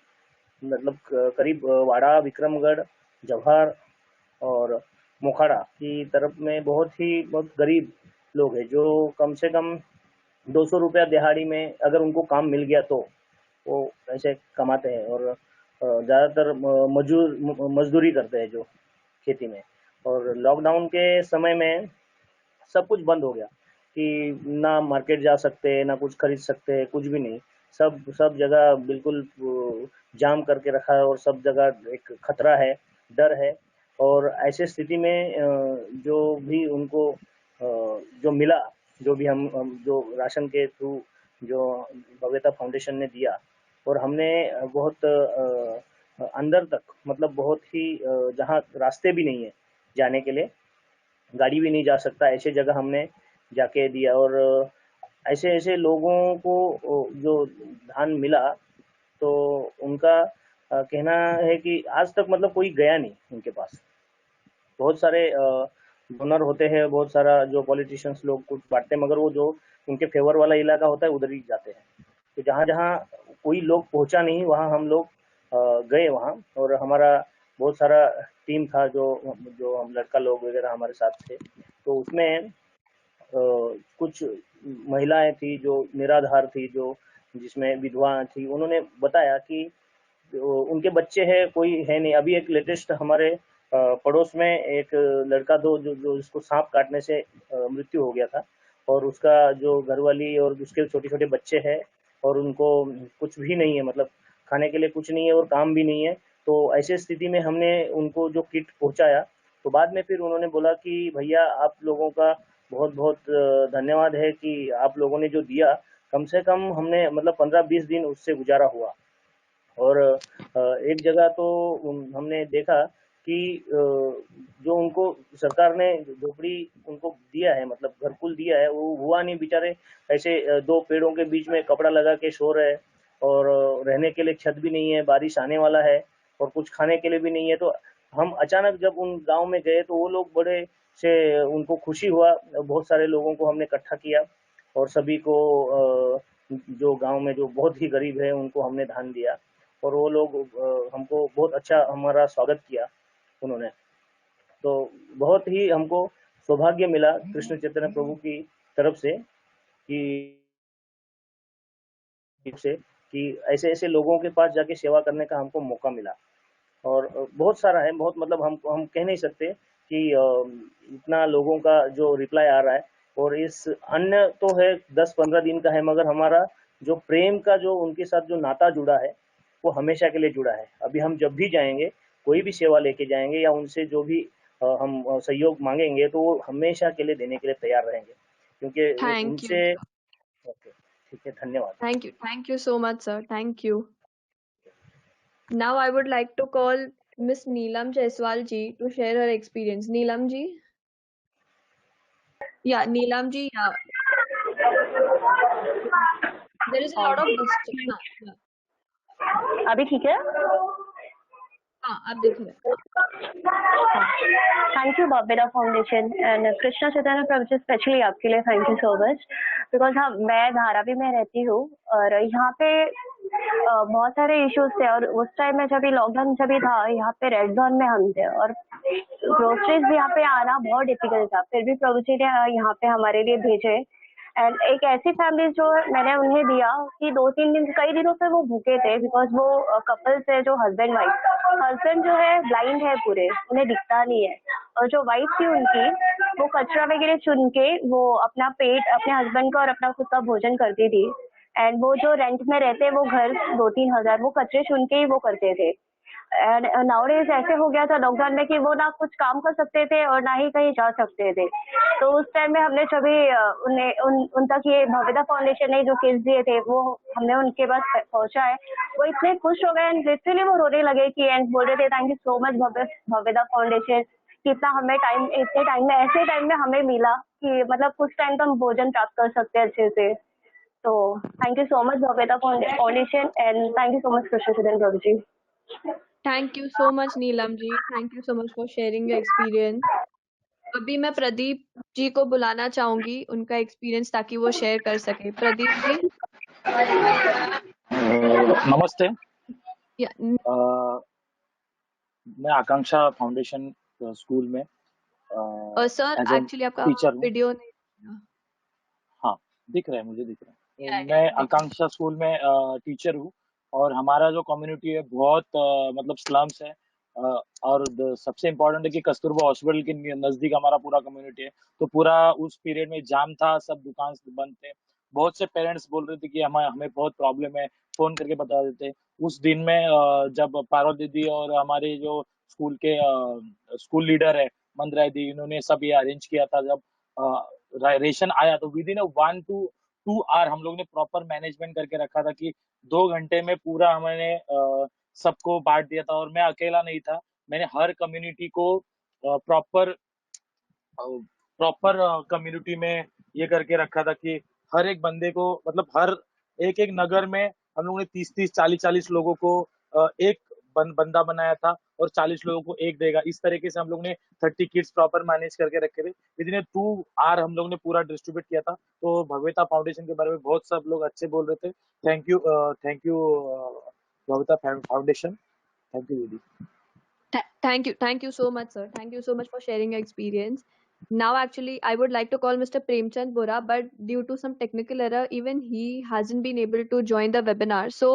मतलब करीब वाड़ा, विक्रमगढ़, जवाहर और मोखाड़ा की तरफ में बहुत गरीब लोग हैं जो कम से कम 200 रुपया दिहाड़ी में अगर उनको काम मिल गया तो वो ऐसे कमाते हैं, और ज़्यादातर मजदूरी करते हैं जो खेती में। और लॉकडाउन के समय में सब कुछ बंद हो गया, कि ना मार्केट जा सकते, ना कुछ खरीद सकते, कुछ भी नहीं। सब जगह बिल्कुल जाम करके रखा है और सब जगह एक खतरा है, डर है। और ऐसे स्थिति में जो भी उनको जो मिला, जो भी हम जो राशन के थ्रू जो भव्यता फाउंडेशन ने दिया, और हमने बहुत अंदर तक, मतलब बहुत ही जहाँ रास्ते भी नहीं है जाने के लिए, गाड़ी भी नहीं जा सकता, ऐसे जगह हमने जाके दिया। और ऐसे ऐसे लोगों को जो धान मिला, तो उनका कहना है कि आज तक मतलब कोई गया नहीं उनके पास। बहुत सारे डोनर होते हैं, बहुत सारा जो पॉलिटिशियंस लोग कुछ बांटते हैं, मगर वो जो उनके फेवर वाला इलाका होता है उधर ही जाते हैं। तो जहाँ जहाँ कोई लोग पहुंचा नहीं, वहाँ हम लोग गए वहाँ। और हमारा बहुत सारा टीम था, जो जो हम लड़का लोग वगैरह हमारे साथ थे। तो उसमें कुछ महिलाएं थी जो निराधार थी, जो जिसमें विधवा थी। उन्होंने बताया कि उनके बच्चे हैं, कोई है नहीं। अभी एक लेटेस्ट हमारे पड़ोस में एक लड़का जो जो जिसको सांप काटने से मृत्यु हो गया था, और उसका जो घरवाली और उसके छोटे छोटे बच्चे हैं, और उनको कुछ भी नहीं है, मतलब खाने के लिए कुछ नहीं है और काम भी नहीं है। तो ऐसे स्थिति में हमने उनको जो किट पहुंचाया, तो बाद में फिर उन्होंने बोला कि भैया आप लोगों का बहुत बहुत धन्यवाद है कि आप लोगों ने जो दिया, कम से कम हमने मतलब 15-20 दिन उससे गुजारा हुआ। और एक जगह तो हमने देखा कि जो उनको सरकार ने झोपड़ी उनको दिया है, मतलब घरकुल दिया है, वो हुआ नहीं बेचारे। ऐसे दो पेड़ों के बीच में कपड़ा लगा के सो रहे, और रहने के लिए छत भी नहीं है, बारिश आने वाला है, और कुछ खाने के लिए भी नहीं है। तो हम अचानक जब उन गांव में गए, तो वो लोग बड़े से उनको खुशी हुआ। बहुत सारे लोगों को हमने इकट्ठा किया, और सभी को जो गांव में जो बहुत ही गरीब है उनको हमने धान दिया। और वो लोग हमको बहुत अच्छा हमारा स्वागत किया उन्होंने। तो बहुत ही हमको सौभाग्य मिला कृष्ण चैतन्य प्रभु की तरफ से कि ऐसे ऐसे लोगों के पास जाके सेवा करने का हमको मौका मिला। और बहुत सारा है, बहुत मतलब हम कह नहीं सकते कि इतना लोगों का जो रिप्लाई आ रहा है। और इस अन्य तो है 10-15 दिन का है, मगर हमारा जो प्रेम का जो उनके साथ जो नाता जुड़ा है, वो हमेशा के लिए जुड़ा है। अभी हम जब भी जाएंगे, कोई भी सेवा लेके जाएंगे, या उनसे जो भी हम सहयोग मांगेंगे, तो वो हमेशा के लिए देने के लिए तैयार रहेंगे, क्योंकि Thank you. उनसे। ओके, ठीक है, धन्यवाद। Thank you so much, sir. Thank you. Now I would like to call Miss Neelam Jaiswal ji to share her experience. Neelam ji? Yeah, Neelam ji, yeah. There is a lot of disturbance. Yeah. अभी ठीक है? हाँ, आप देख रहे हैं। Thank you Bobera foundation and Krishna Chaitanya Prabhu, specially आपके लिए thank you so much. Because हाँ, मैं धारावी में रहती हूँ, और यहाँ पे बहुत सारे इश्यूज थे। और उस टाइम में जब लॉकडाउन जब था, यहाँ पे रेड जोन में हम थे, और ग्रोसरीज भी यहाँ पे आना बहुत डिफिकल्ट था। फिर भी प्रभु जी ने यहाँ पे हमारे लिए भेजे। एंड एक ऐसी फैमिली जो मैंने उन्हें दिया कि 2-3 दिन, कई दिनों से वो भूखे थे, बिकॉज वो कपल्स है जो हस्बैंड वाइफ। हस्बैंड जो है ब्लाइंड है पूरे, उन्हें दिखता नहीं है, और जो वाइफ थी उनकी, वो कचरा वगैरह चुन के वो अपना पेट, अपने हस्बैंड का और अपना खुद का भोजन करती थी। एंड वो जो रेंट में रहते वो घर 2-3 हजार, वो कचरे चुन के ही वो करते थे। एंड नाउडेज ऐसे हो गया था लॉकडाउन में कि वो ना कुछ काम कर सकते थे और ना ही कहीं जा सकते थे। तो उस टाइम में हमने सभी उन तक ये भव्यता फाउंडेशन ने जो किट्स दिए थे, वो हमने उनके पास पहुंचाए। वो इतने खुश हो गए, एंड लिटरली वो रोने लगे कि, एंड बोल रहे थे thank you so much Bhavyata foundation, कि इतना हमें टाइम, इतने टाइम में, ऐसे टाइम में हमें मिला कि मतलब कुछ टाइम तो हम भोजन प्राप्त कर सकते हैं अच्छे से। तो thank you so much Bhavyata foundation, and thank you so much Krishna Chaitanya Prabhu ji. Thank you so much, Neelam ji. Thank you so much for sharing your experience. अभी मैं प्रदीप जी को बुलाना चाहूंगी, उनका एक्सपीरियंस, ताकि वो शेयर कर सके। प्रदीप जी। नमस्ते। या, मैं आकांक्षा फाउंडेशन स्कूल में सर एज ए एक्चुअली आपका टीचर हूँ। वीडियो नहीं। हाँ, दिख रहा है, मुझे दिख रहा है। या, मैं दिख- आकांक्षा स्कूल में टीचर हूँ, और हमारा जो कम्युनिटी है बहुत मतलब स्लम्स है, और सबसे इम्पोर्टेंट है कि कस्तूरबा हॉस्पिटल के नजदीक हमारा पूरा कम्युनिटी है, तो पूरा उस पीरियड में जाम था, सब दुकान बंद थे। बहुत से पेरेंट्स बोल रहे थे कि हमें हमें बहुत प्रॉब्लम है, फोन करके बता देते। उस दिन में जब पारो दीदी और हमारे जो स्कूल के स्कूल लीडर है मंदराय दी, इन्होंने सब ये अरेंज किया था। जब रेशन आया तो विद इन 1 to 2 आवर हम लोग ने प्रॉपर मैनेजमेंट करके रखा था कि 2 घंटे में पूरा हमने सबको बांट दिया था। और मैं अकेला नहीं था, मैंने हर कम्युनिटी को प्रॉपर प्रॉपर कम्युनिटी में ये करके रखा था कि हर एक बंदे को, मतलब हर एक एक नगर में हम लोगों ने 30-30 40-40 लोगों को एक बंदा बनाया था और 40 लोगों को एक देगा। इस तरीके से हम लोग ने 30 किड्स प्रॉपर मैनेज करके रखे थे। विदिन 2 आवर हम लोग ने पूरा डिस्ट्रीब्यूट किया था। तो भव्यता फाउंडेशन के बारे में बहुत सब लोग अच्छे बोल रहे थे। थैंक यू भव्यता फाउंडेशन। थैंक यू दीदी। Thank you so much, sir. Thank you so much for sharing your experience. Now, actually, I would like to call Mr. Premchand Bora, but due to some technical error, even he hasn't been able to join the webinar. So,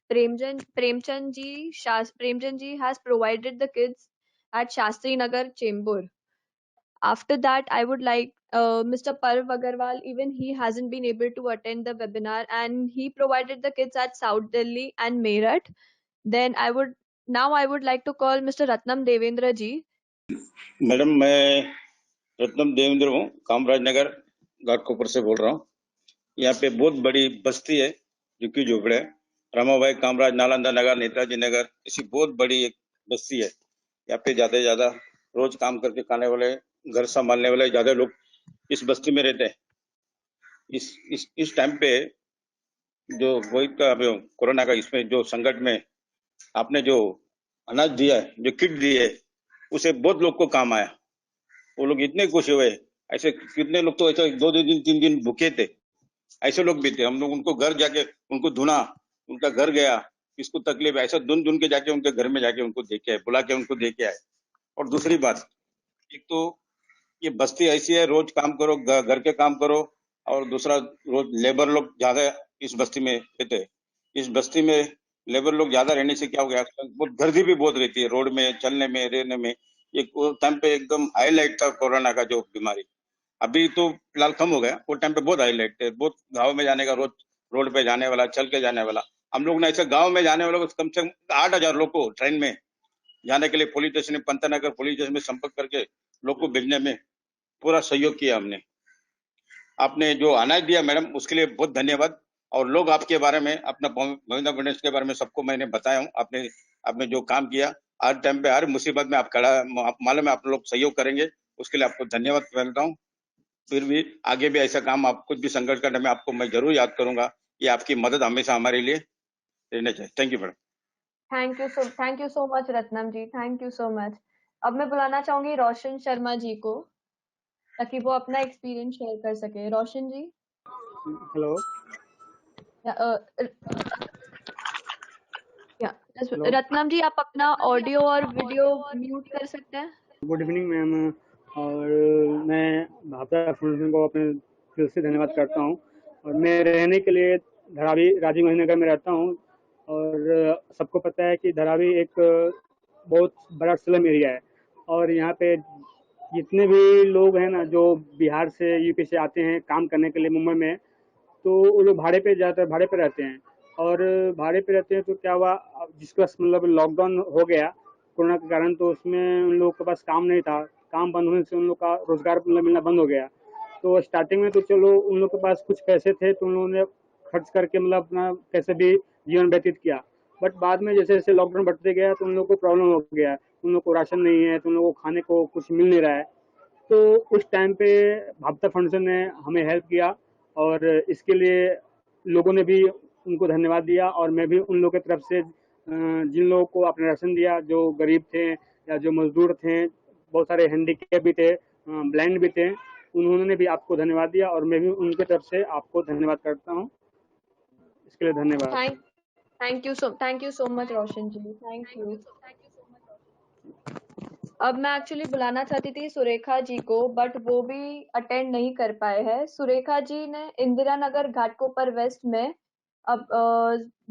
Premchand ji has provided the kids at Shastri Nagar Chembur. After that, I would like Mr. Parv Agarwal, even he hasn't been able to attend the webinar, and he provided the kids at South Delhi and Meerut. Then I would like to call Mr. Ratnam Devendra ji. Madam, मैं रत्नम देवेंद्र हूँ, कामराज नगर घाटकोपर से बोल रहा हूँ। यहाँ पे बहुत बड़ी बस्ती है, झुग्गी झोपड़े है। रामाबाई, कामराज, नालंदा नगर, नेताजी नगर, ऐसी बहुत बड़ी एक बस्ती है। यहाँ पे ज्यादा ज्यादा रोज काम करके खाने वाले, घर संभालने वाले ज्यादा लोग इस बस्ती में रहते हैं। इस टाइम पे जो कोविड का कोरोना का इसमें जो संकट में आपने जो अनाज दिया है, जो किट दी है, उसे बहुत लोग को काम आया। वो लोग इतने खुश हुए। ऐसे कितने लोग तो ऐसे 2 दिन 3 दिन भूखे थे, ऐसे लोग भी थे। हम लोग उनको घर जाके उनको धुना, उनका घर गया, किसको तकलीफ है, ऐसा धुन के जाके उनके घर में जाके उनको देखे आए, बुला के उनको देखे आए। और दूसरी बात, एक तो ये बस्ती ऐसी है, रोज काम करो, घर के काम करो, और दूसरा रोज लेबर लोग ज्यादा इस बस्ती में रहते हैं। इस बस्ती में लेबर लोग ज्यादा रहने से क्या हो गया, बहुत गर्दी भी बहुत रहती है रोड में चलने में, रहने में। एक टाइम पे एकदम हाईलाइट था कोरोना का जो बीमारी। अभी तो फिलहाल कम हो गया, वो टाइम पे बहुत हाईलाइट थे। बहुत गाँव में जाने का, रोज रोड पे जाने वाला, चल के जाने वाला। हम लोग ने ऐसे गाँव में जाने वाला को कम से कम 8,000 लोग को ट्रेन में जाने के लिए पुलिस स्टेशन में, पंतनगर पुलिस स्टेशन में संपर्क करके लोग को भेजने में पूरा सहयोग किया हमने। आपने जो अनाज दिया मैडम, उसके लिए बहुत धन्यवाद। और लोग आपके बारे में, अपना भविता फाउंडेशन के बारे में सबको मैंने बताया हूँ। आपने जो काम किया, हर टाइम पे, हर मुसीबत में आप खड़ा, मालूम है आप लोग सहयोग करेंगे, उसके लिए आपको धन्यवाद करता हूँ। फिर भी आगे भी ऐसा काम, आप कुछ भी संघर्ष करने में आपको मैं जरूर याद करूंगा। ये आपकी मदद हमेशा हमारे लिए रहना चाहिए। Thank you madam. Thank you so much, Ratnam ji. Thank you so much. अब मैं बुलाना चाहूंगी रोशन शर्मा जी को, ताकि वो अपना एक्सपीरियंस शेयर कर सके। रोशन जी। हेलो। रत्नम जी, आप अपना ऑडियो और वीडियो म्यूट कर सकते हैं। गुड इवनिंग मैम, और मैं भाभा फाउंडेशन को अपने दिल से धन्यवाद करता हूँ। और मैं रहने के लिए धरावी राजीव गांधी नगर में रहता हूँ, और सबको पता है कि धरावी एक बहुत बड़ा स्लम एरिया है। और यहाँ पे जितने भी लोग हैं ना, जो बिहार से, यूपी से आते हैं काम करने के लिए मुंबई में, तो वो लोग भाड़े पे जाते हैं, भाड़े पे रहते हैं। और भाड़े पे रहते हैं तो क्या हुआ, जिसका मतलब लॉकडाउन हो गया कोरोना के कारण, तो उसमें उन लोगों के पास काम नहीं था। काम बंद होने से उन लोग का रोजगार मिलना बंद हो गया। तो स्टार्टिंग में तो चलो उन लोग के पास कुछ पैसे थे, तो उन लोगों ने खर्च करके मतलब अपना कैसे भी जीवन व्यतीत किया। बट बाद में जैसे जैसे लॉकडाउन बढ़ते गया तो उन लोग को प्रॉब्लम हो गया, उन लोग को राशन नहीं है, तो उन लोग को खाने को कुछ मिल नहीं रहा है। तो उस टाइम पे भाभा फाउंडेशन ने हमें हेल्प किया, और इसके लिए लोगों ने भी उनको धन्यवाद दिया। और मैं भी उन लोगों की तरफ से जिन लोगों को आपने राशन दिया, जो गरीब थे या जो मजदूर थे, बहुत सारे हैंडीकैप भी थे, ब्लाइंड भी थे, उन्होंने भी आपको धन्यवाद दिया। और मैं भी उनकी तरफ से आपको धन्यवाद करता हूँ। इसके लिए धन्यवाद। Thank you so much Roshan ji. Thank you. अब मैं एक्चुअली बुलाना चाहती थी सुरेखा जी को, बट वो भी अटेंड नहीं कर पाए हैं। सुरेखा जी ने इंदिरा नगर घाटकोपर वेस्ट में अब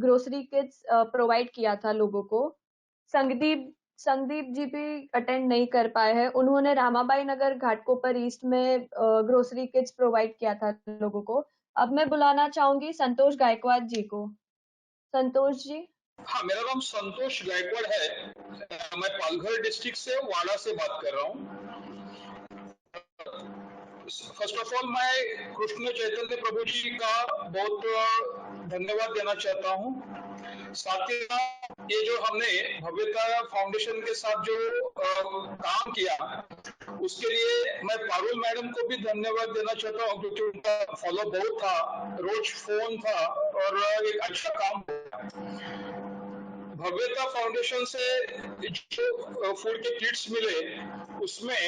ग्रोसरी किट्स प्रोवाइड किया था लोगों को। संगदीप संदीप जी भी अटेंड नहीं कर पाए हैं। उन्होंने रामाबाई नगर घाटकोपर ईस्ट में ग्रोसरी किट्स प्रोवाइड किया था लोगों को। अब मैं बुलाना चाहूंगी संतोष गायकवाड़ जी को। संतोष जी। हाँ, मेरा नाम संतोष गायकवाड़ है। मैं पालघर डिस्ट्रिक्ट से वाड़ा से बात कर रहा हूँ। फर्स्ट ऑफ ऑल मैं कृष्ण चैतन्य प्रभु जी का बहुत धन्यवाद देना चाहता हूँ। साथ ही ये जो हमने भव्यता फाउंडेशन के साथ जो काम किया उसके लिए मैं पारुल मैडम को भी धन्यवाद देना चाहता हूँ, क्योंकि उनका फॉलो बहुत था, रोज फोन था और एक अच्छा काम हुआ। भव्यता फाउंडेशन से जो फूड के किट्स मिले उसमें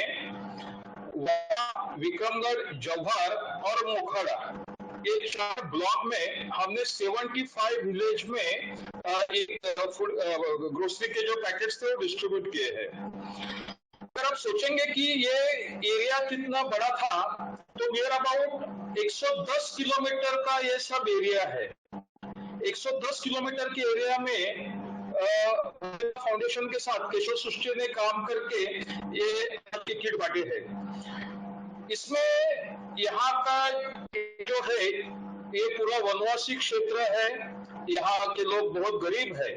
विक्रमगढ़, जव्हार और मोखाड़ा ये 4 ब्लॉक में हमने 75 विलेज में एक फूड ग्रोसरी के जो पैकेट्स थे वो डिस्ट्रीब्यूट किए हैं। अगर आप सोचेंगे कि ये एरिया कितना बड़ा था तो वी आर अबाउट 110 किलोमीटर का ये सब एरिया है। 110 किलोमीटर के एरिया में फाउंडेशन के साथ केशव सृष्टि ने काम करके ये किट बांटे हैं। इसमें यहाँ का जो है ये पूरा वनवासी क्षेत्र है, यहाँ के लोग बहुत गरीब है,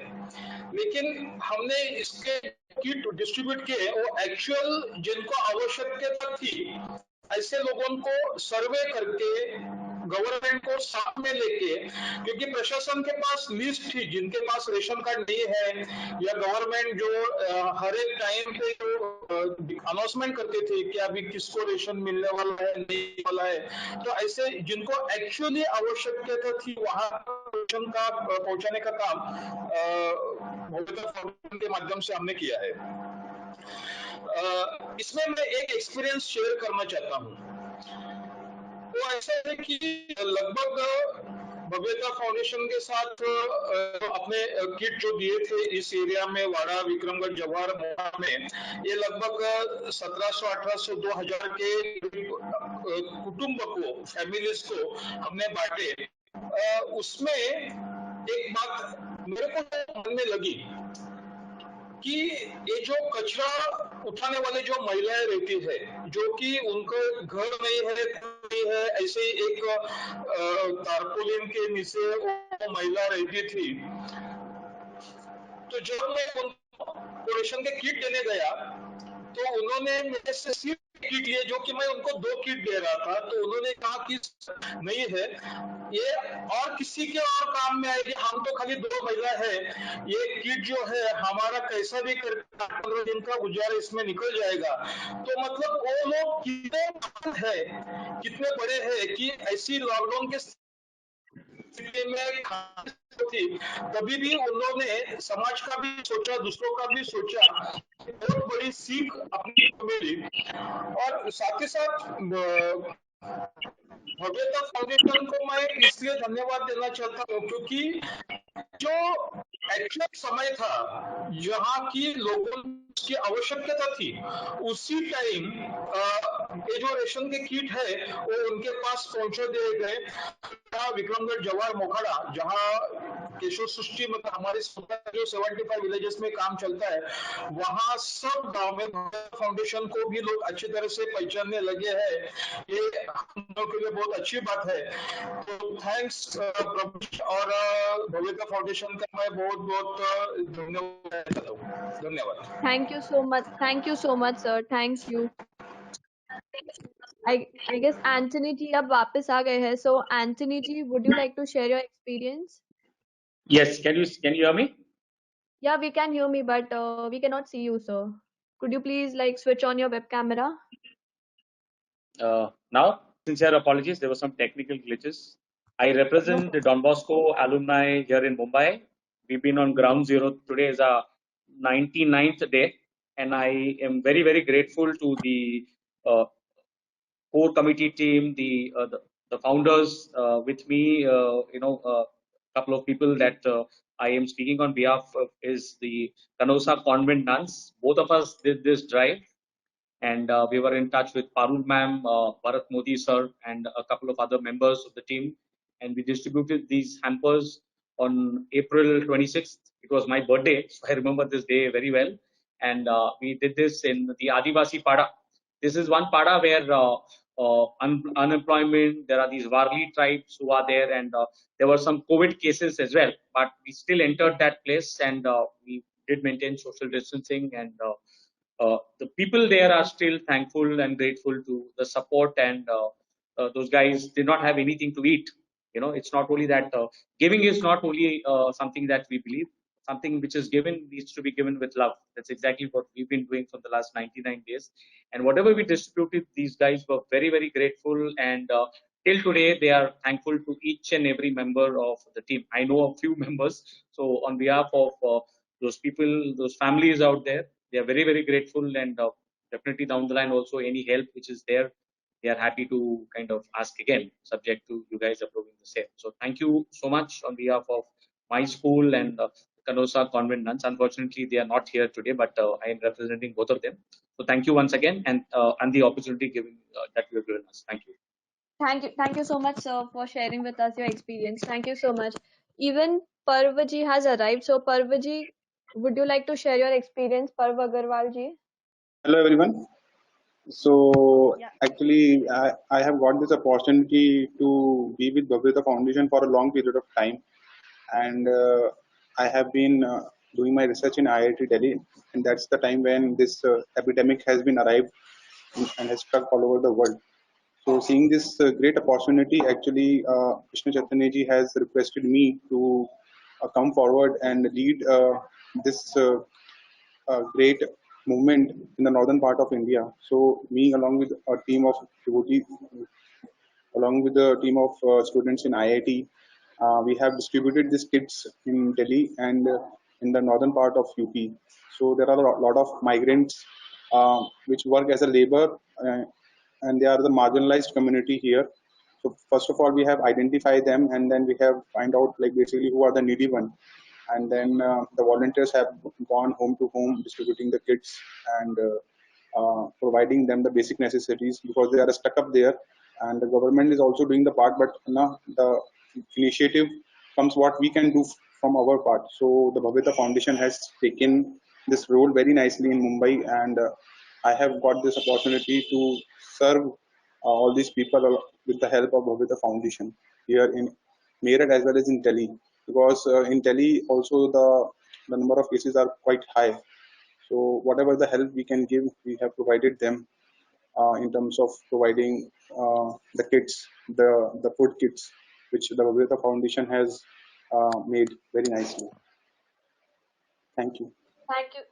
लेकिन हमने इसके किट डिस्ट्रीब्यूट किए वो एक्चुअल जिनको आवश्यकता थी ऐसे लोगों को सर्वे करके गवर्नमेंट को साथ में लेके, क्योंकि प्रशासन के पास लिस्ट थी जिनके पास रेशन कार्ड नहीं है या गवर्नमेंट जो हर एक टाइम पे जो अनाउंसमेंट करते थे कि अभी किसको रेशन मिलने वाला है नहीं वाला है, तो ऐसे जिनको एक्चुअली आवश्यकता थी वहां रेशन का पहुंचाने का काम भव्यता फाउंडेशन के माध्यम से हमने किया है। इसमें मैं एक एक्सपीरियंस शेयर करना चाहता हूँ। वो ऐसा है कि लगभग भव्यता फाउंडेशन के साथ अपने किट जो दिए थे इस एरिया में वाड़ा, विक्रमगढ़, जव्हार, मोहा में ये लगभग 1700, 1800, 2000 के कुटुंब को, फैमिलीज को हमने बांटे। उसमें एक बात मेरे को मन में लगी कि ये जो कचरा उठाने वाले जो महिलाएं रहती है, जो कि उनको घर नहीं है, ऐसे ही एक तारपोलिन के नीचे वो महिला रहती थी, तो जब मैं उनको रेशन के किट देने गया तो उन्होंने मेरे से सिर्फ किट लिए, जो कि मैं उनको 2 किट दे रहा था, तो उन्होंने कहा कि नहीं है ये और किसी के और काम में आएगी, हम तो खाली 2 महिला है, ये किट जो है हमारा कैसा भी करके 15 दिन का गुजारा इसमें निकल जाएगा। तो मतलब वो लोग कितने है, कितने बड़े हैं कि ऐसी लॉकडाउन के स्थिति में थी तभी भी उन्होंने समाज का भी सोचा, दूसरों का भी सोचा, बहुत बड़ी सीख अपनी मिली। और साथ ही साथ भव्यता फाउंडेशन को मैं इसलिए धन्यवाद देना चाहता हूँ क्योंकि जो एक्चुअल समय था जहाँ की लोगों की आवश्यकता थी उसी टाइम ये जो रेशन के किट है वो उनके पास पहुंचा दिए गए। विक्रमगढ़, जव्हार, मोखाड़ा जहाँ केशव सृष्टि मतलब हमारे जो 75 विलेजेस में काम चलता है, वहाँ सब गांव में फाउंडेशन को भी लोग अच्छी तरह से पहचानने लगे हैं। ये हम लोग के लिए बहुत अच्छी बात है। तो थैंक्स प्रभु और भव्यता फाउंडेशन का मैं बहुत बहुत धन्यवाद। Thank you so much sir, thank you. I guess Anthony जी अब वापस आ गए हैं, so Anthony ji, would you like to share your experience? Yes, can you hear me? Yeah, we can hear me, but we cannot see you, sir. Could you please like switch on your web camera? Now, sincere apologies, there were some technical glitches. I represent the Don Bosco alumni here in Mumbai. We've been on ground zero. Today is our 99th day, and I am very, very grateful to the core committee team, the founders with me, couple of people that I am speaking on behalf of is the Canosa Convent Nuns. Both of us did this drive, and we were in touch with Parul ma'am, Bharat Modi sir, and a couple of other members of the team, and we distributed these hampers on April 26th. It was my birthday, so I remember this day very well. and we did this in the Adivasi Pada. This is one Pada where unemployment, there are these Warli tribes who are there, and there were some COVID cases as well, but we still entered that place, and we did maintain social distancing, and the people there are still thankful and grateful to the support, and those guys did not have anything to eat. It's not only that giving is not only something that we believe. Something which is given needs to be given with love. That's exactly what we've been doing for the last 99 days. And whatever we distributed, these guys were very, very grateful. And till today, they are thankful to each and every member of the team. I know a few members. So on behalf of those people, those families out there, they are very, very grateful. And definitely down the line also, any help which is there, they are happy to kind of ask again, subject to you guys approving the same. So thank you so much on behalf of my school and Canossa Convent Nuns. Unfortunately, they are not here today, but I am representing both of them. So thank you once again, and the opportunity given that you have given us. Thank you. Thank you so much, sir, for sharing with us your experience. Thank you so much. Even Parvaji has arrived. So Parvaji, would you like to share your experience, Parv Agarwal ji? Hello everyone. So Yeah. actually, I have got this opportunity to be with Bhavita Foundation for a long period of time, and I have been doing my research in IIT Delhi, and that's the time when this epidemic has been arrived and has struck all over the world. So seeing this great opportunity, actually, Krishna Chaitanya ji has requested me to come forward and lead this great movement in the northern part of India. So me, along with a team of devotees, along with the team of students in IIT, we have distributed these kits in Delhi and in the northern part of UP. So there are a lot of migrants which work as a labor, and they are the marginalized community here. So first of all, we have identified them, and then we have find out like basically who are the needy one, and then the volunteers have gone home to home distributing the kits and providing them the basic necessities because they are stuck up there, and the government is also doing the part, but the initiative comes what we can do from our part. So the Bhavita Foundation has taken this role very nicely in Mumbai, and I have got this opportunity to serve all these people with the help of Bhavita Foundation here in Meerut as well as in Delhi, because in Delhi also the number of cases are quite high. So whatever the help we can give, we have provided them in terms of providing the kits, the food kits, which the Bhavita Foundation has made very nicely. Thank you.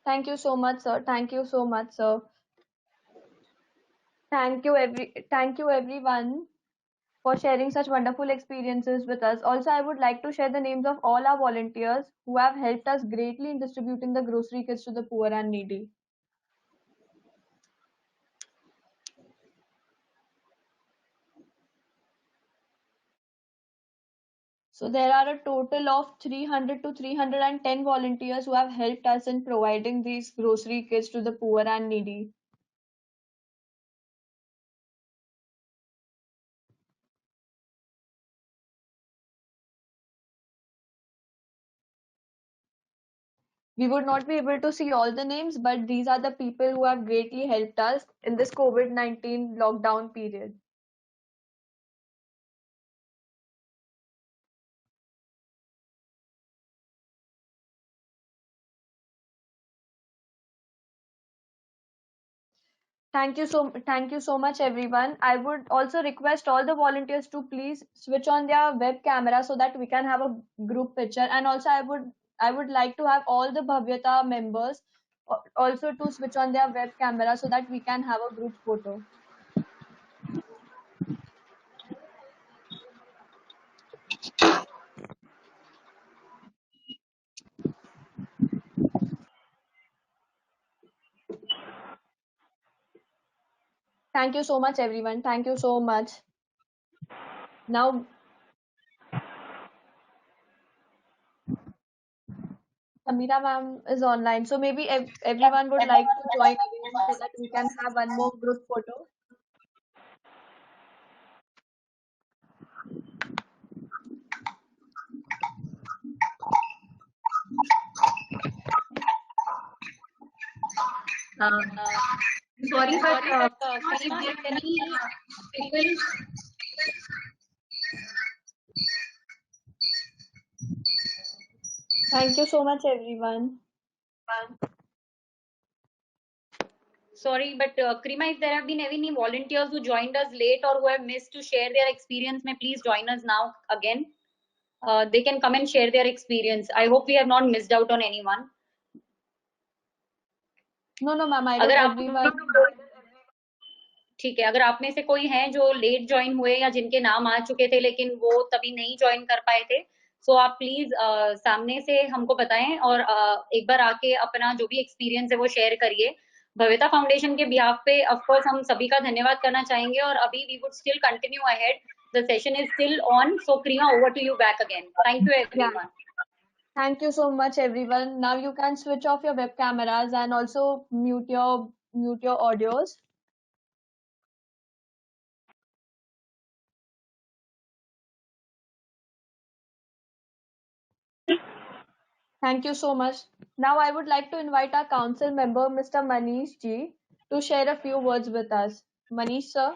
Thank you so much, sir. Thank you so much, sir. Thank you everyone for sharing such wonderful experiences with us. Also, I would like to share the names of all our volunteers who have helped us greatly in distributing the grocery kits to the poor and needy. So there are a total of 300 to 310 volunteers who have helped us in providing these grocery kits to the poor and needy. We would not be able to see all the names, but these are the people who have greatly helped us in this COVID-19 lockdown period. Thank you so much, everyone. I would also request all the volunteers to please switch on their web camera so that we can have a group picture. And also, I would like to have all the Bhavyata members also to switch on their web camera so that we can have a group photo. Thank you so much, everyone. Thank you so much. Now, Samira ma'am is online, so maybe everyone would like to join again so that we can have one more group photo. Sorry, but if there are any people. Thank you so much, everyone. Sorry, but Krima, if there have been any volunteers who joined us late or who have missed to share their experience, may please join us now again. They can come and share their experience. I hope we have not missed out on anyone. No, ma'am. अगर आप ठीक है, अगर आप में से कोई हैं जो लेट ज्वाइन हुए या जिनके नाम आ चुके थे लेकिन वो तभी नहीं ज्वाइन कर पाए थे, सो आप प्लीज सामने से हमको बताएं और एक बार आके अपना जो भी एक्सपीरियंस है वो शेयर करिए। भव्यता फाउंडेशन के बिहाफ पे ऑफ कोर्स हम सभी का धन्यवाद करना चाहेंगे और अभी we would still continue ahead, the session is still on, so Kreema over to you back again. Thank you everyone. Thank you so much, everyone. Now you can switch off your web cameras and also mute your audios. Thank you so much. Now I would like to invite our council member, Mr. Manish Ji, to share a few words with us. Manish, sir.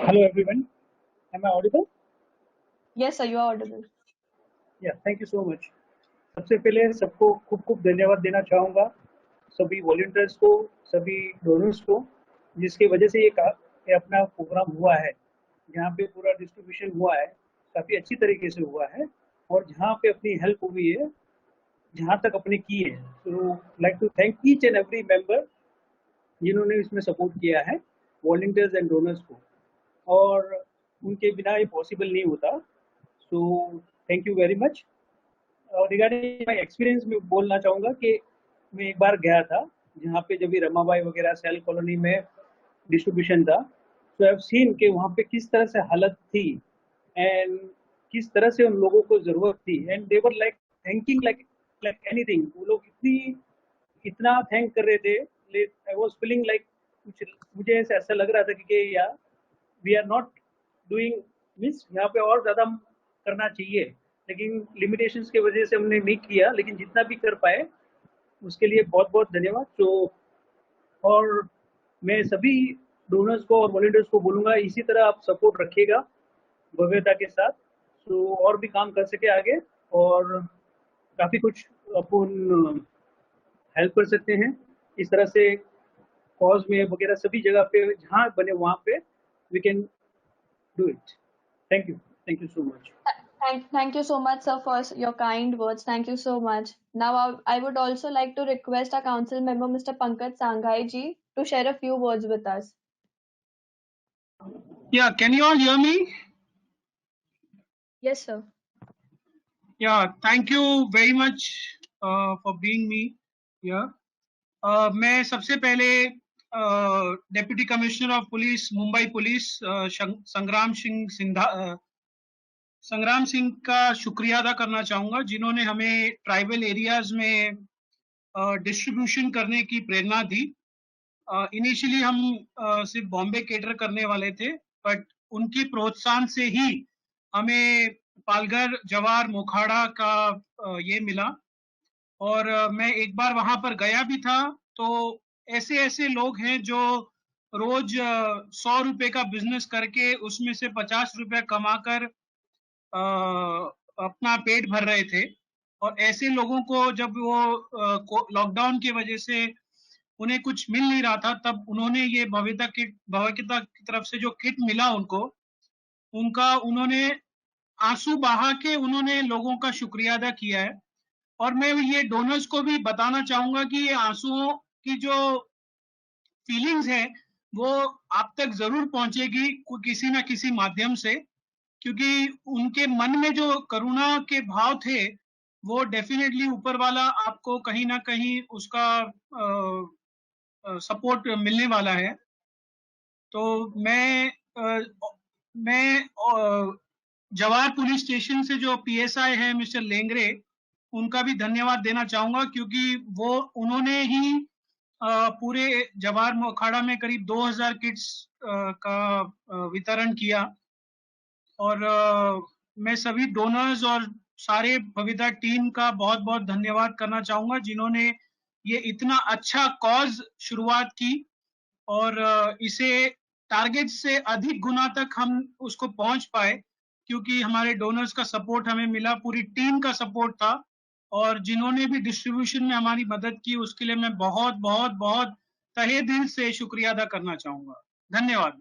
Hello, everyone. Am I audible? Yes, sir, you are audible. Yeah, thank you so much. सबसे पहले सबको खूब धन्यवाद देना चाहूँगा, सभी volunteers को, सभी डोनर्स को, जिसकी वजह से ये अपना प्रोग्राम हुआ है, जहाँ पे पूरा डिस्ट्रीब्यूशन हुआ है, काफ़ी अच्छी तरीके से हुआ है और जहाँ पे अपनी हेल्प हुई है, जहाँ तक अपने की है, तो like to thank each and every member जिन्होंने इसमें सपोर्ट किया है, वॉलंटियर्स एंड डोनर्स को, और उनके बिना ये पॉसिबल नहीं होता। सो thank you very much. Regarding my experience में बोलना चाहूँगा कि मैं एक बार गया था जहाँ पे जब भी रमाबाई वगैरह सेल कॉलोनी में डिस्ट्रीब्यूशन था, तो आई हैव सीन कि वहाँ पे किस तरह से हालत थी एंड किस तरह से उन लोगों को ज़रूरत थी and they were like thanking like anything. वो लोग इतना थैंक कर रहे थे, आई वॉज फीलिंग लाइक मुझे ऐसा लग रहा था कि यार we are not doing means यहाँ पे और ज़्यादा करना चाहिए, लेकिन लिमिटेशंस की वजह से हमने नहीं किया, लेकिन जितना भी कर पाए उसके लिए बहुत बहुत धन्यवाद। तो और मैं सभी डोनर्स को और वॉलंटियर्स को बोलूँगा इसी तरह आप सपोर्ट रखिएगा भव्यता के साथ, तो और भी काम कर सके आगे और काफ़ी कुछ अपन हेल्प कर सकते हैं इस तरह से कॉज में वगैरह सभी जगह पे जहाँ बने वहाँ पे we can do it. Thank you so much. Thank you so much, sir, for your kind words. Thank you so much. Now, I would also like to request our council member, Mr. Pankaj Sanghai ji, to share a few words with us. Yeah, can you all hear me? Yes, sir. Yeah, thank you very much for being me here. मैं सबसे पहले deputy commissioner of police Mumbai police संग्राम सिंह का शुक्रिया अदा करना चाहूँगा, जिन्होंने हमें ट्राइबल एरियाज में डिस्ट्रीब्यूशन करने की प्रेरणा दी। इनिशियली हम सिर्फ बॉम्बे केटर करने वाले थे, बट उनकी प्रोत्साहन से ही हमें पालघर, जवार, मोखाड़ा का ये मिला और मैं एक बार वहाँ पर गया भी था। तो ऐसे लोग हैं जो रोज 100 रुपए का बिजनेस करके उसमें से 50 रुपए कमाकर अपना पेट भर रहे थे, और ऐसे लोगों को जब वो लॉकडाउन की वजह से उन्हें कुछ मिल नहीं रहा था, तब उन्होंने ये भव्यता की तरफ से जो किट मिला उन्होंने आंसू बहा के उन्होंने लोगों का शुक्रिया अदा किया है। और मैं ये डोनर्स को भी बताना चाहूंगा कि ये आंसुओं की जो फीलिंग्स है वो आप तक जरूर पहुंचेगी किसी ना किसी माध्यम से, क्योंकि उनके मन में जो करुणा के भाव थे वो डेफिनेटली ऊपर वाला आपको कहीं ना कहीं उसका सपोर्ट मिलने वाला है। तो मैं जवार पुलिस स्टेशन से जो पीएसआई है मिस्टर लेंगरे, उनका भी धन्यवाद देना चाहूंगा, क्योंकि उन्होंने ही पूरे जवार मोखाड़ा में करीब 2000 किट्स का वितरण किया। और मैं सभी डोनर्स और सारे भविता टीम का बहुत बहुत धन्यवाद करना चाहूंगा, जिन्होंने ये इतना अच्छा कॉज शुरुआत की और इसे टारगेट से अधिक गुना तक हम उसको पहुंच पाए, क्योंकि हमारे डोनर्स का सपोर्ट हमें मिला, पूरी टीम का सपोर्ट था, और जिन्होंने भी डिस्ट्रीब्यूशन में हमारी मदद की उसके लिए मैं बहुत बहुत बहुत तहे दिल से शुक्रिया अदा करना चाहूंगा। धन्यवाद।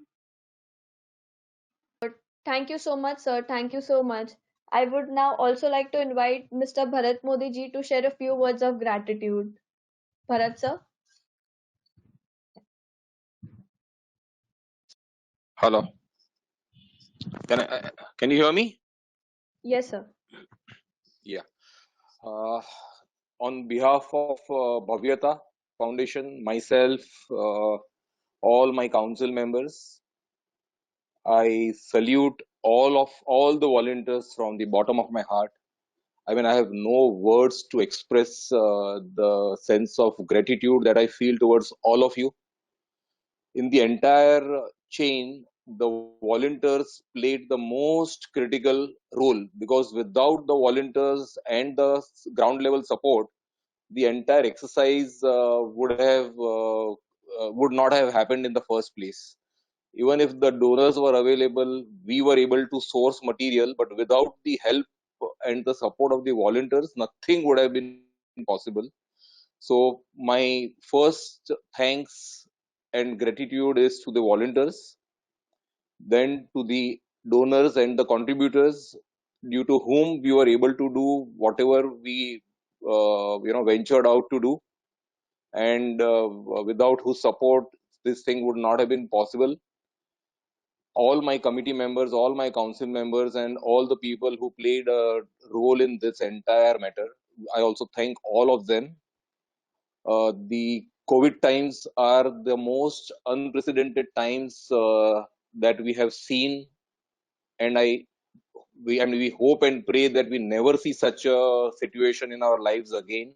Thank you so much, sir. Thank you so much. I would now also like to invite Mr. Bharat Modi ji to share a few words of gratitude. Bharat sir. Hello. Can you hear me? Yes, sir. Yeah. On behalf of Bhavyata Foundation, myself, all my council members, I salute all the volunteers from the bottom of my heart. I mean, I have no words to express the sense of gratitude that I feel towards all of you. In the entire chain, the volunteers played the most critical role, because without the volunteers and the ground level support, the entire exercise would not have happened in the first place. Even if the donors were available, we were able to source material, but without the help and the support of the volunteers, nothing would have been possible. So my first thanks and gratitude is to the volunteers, then to the donors and the contributors, due to whom we were able to do whatever we ventured out to do, and without whose support this thing would not have been possible. All my committee members, all my council members, and all the people who played a role in this entire matter, I also thank all of them. The COVID times are the most unprecedented times that we have seen, and we hope and pray that we never see such a situation in our lives again.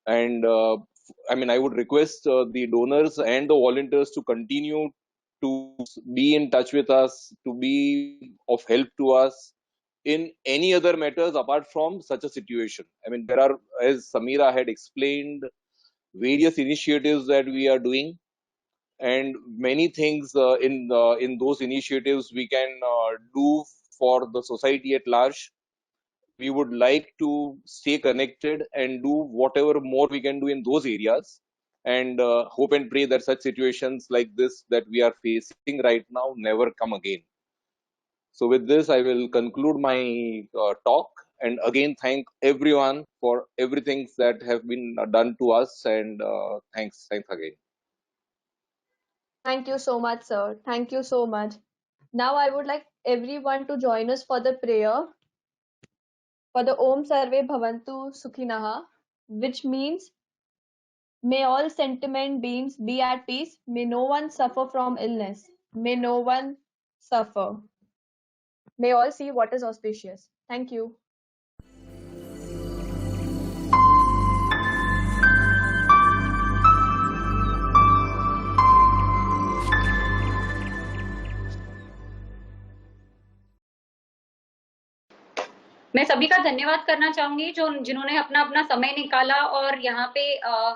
And I would request the donors and the volunteers to continue to be in touch with us, to be of help to us in any other matters apart from such a situation. I mean, there are, as Samira had explained, various initiatives that we are doing, and many things in those initiatives we can do for the society at large. We would like to stay connected and do whatever more we can do in those areas, and hope and pray that such situations like this that we are facing right now never come again. So with this, I will conclude my talk, and again thank everyone for everything that have been done to us, and thanks again. Thank you so much, sir. Thank you so much. Now I would like everyone to join us for the prayer for the Om Sarve Bhavantu Sukhinaha, which means may all sentient beings be at peace, may no one suffer from illness, may no one suffer. May all see what is auspicious. Thank you. मैं सभी का धन्यवाद करना चाहूंगी जिन्होंने अपना अपना समय निकाला और यहाँ पे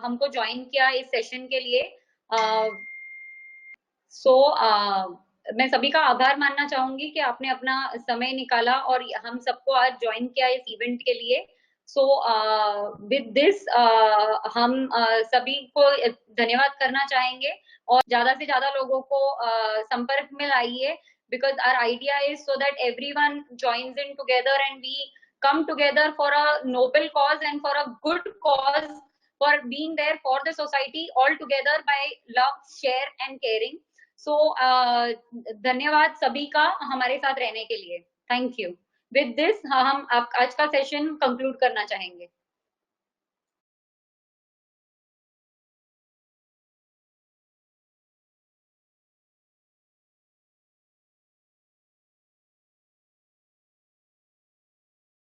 हमको ज्वाइन किया इस सेशन के लिए। मैं सभी का आभार मानना चाहूंगी कि आपने अपना समय निकाला और हम सबको आज ज्वाइन किया इस इवेंट के लिए। विद दिस हम सभी को धन्यवाद करना चाहेंगे और ज्यादा से ज्यादा लोगों को संपर्क में लाइए, because our idea is so that everyone joins in together and we come together for a noble cause and for a good cause, for being there for the society all together by love, share and caring. So धन्यवाद सभी का हमारे साथ रहने के लिए। Thank you. With this हम आज का सेशन कंक्लूड करना चाहेंगे।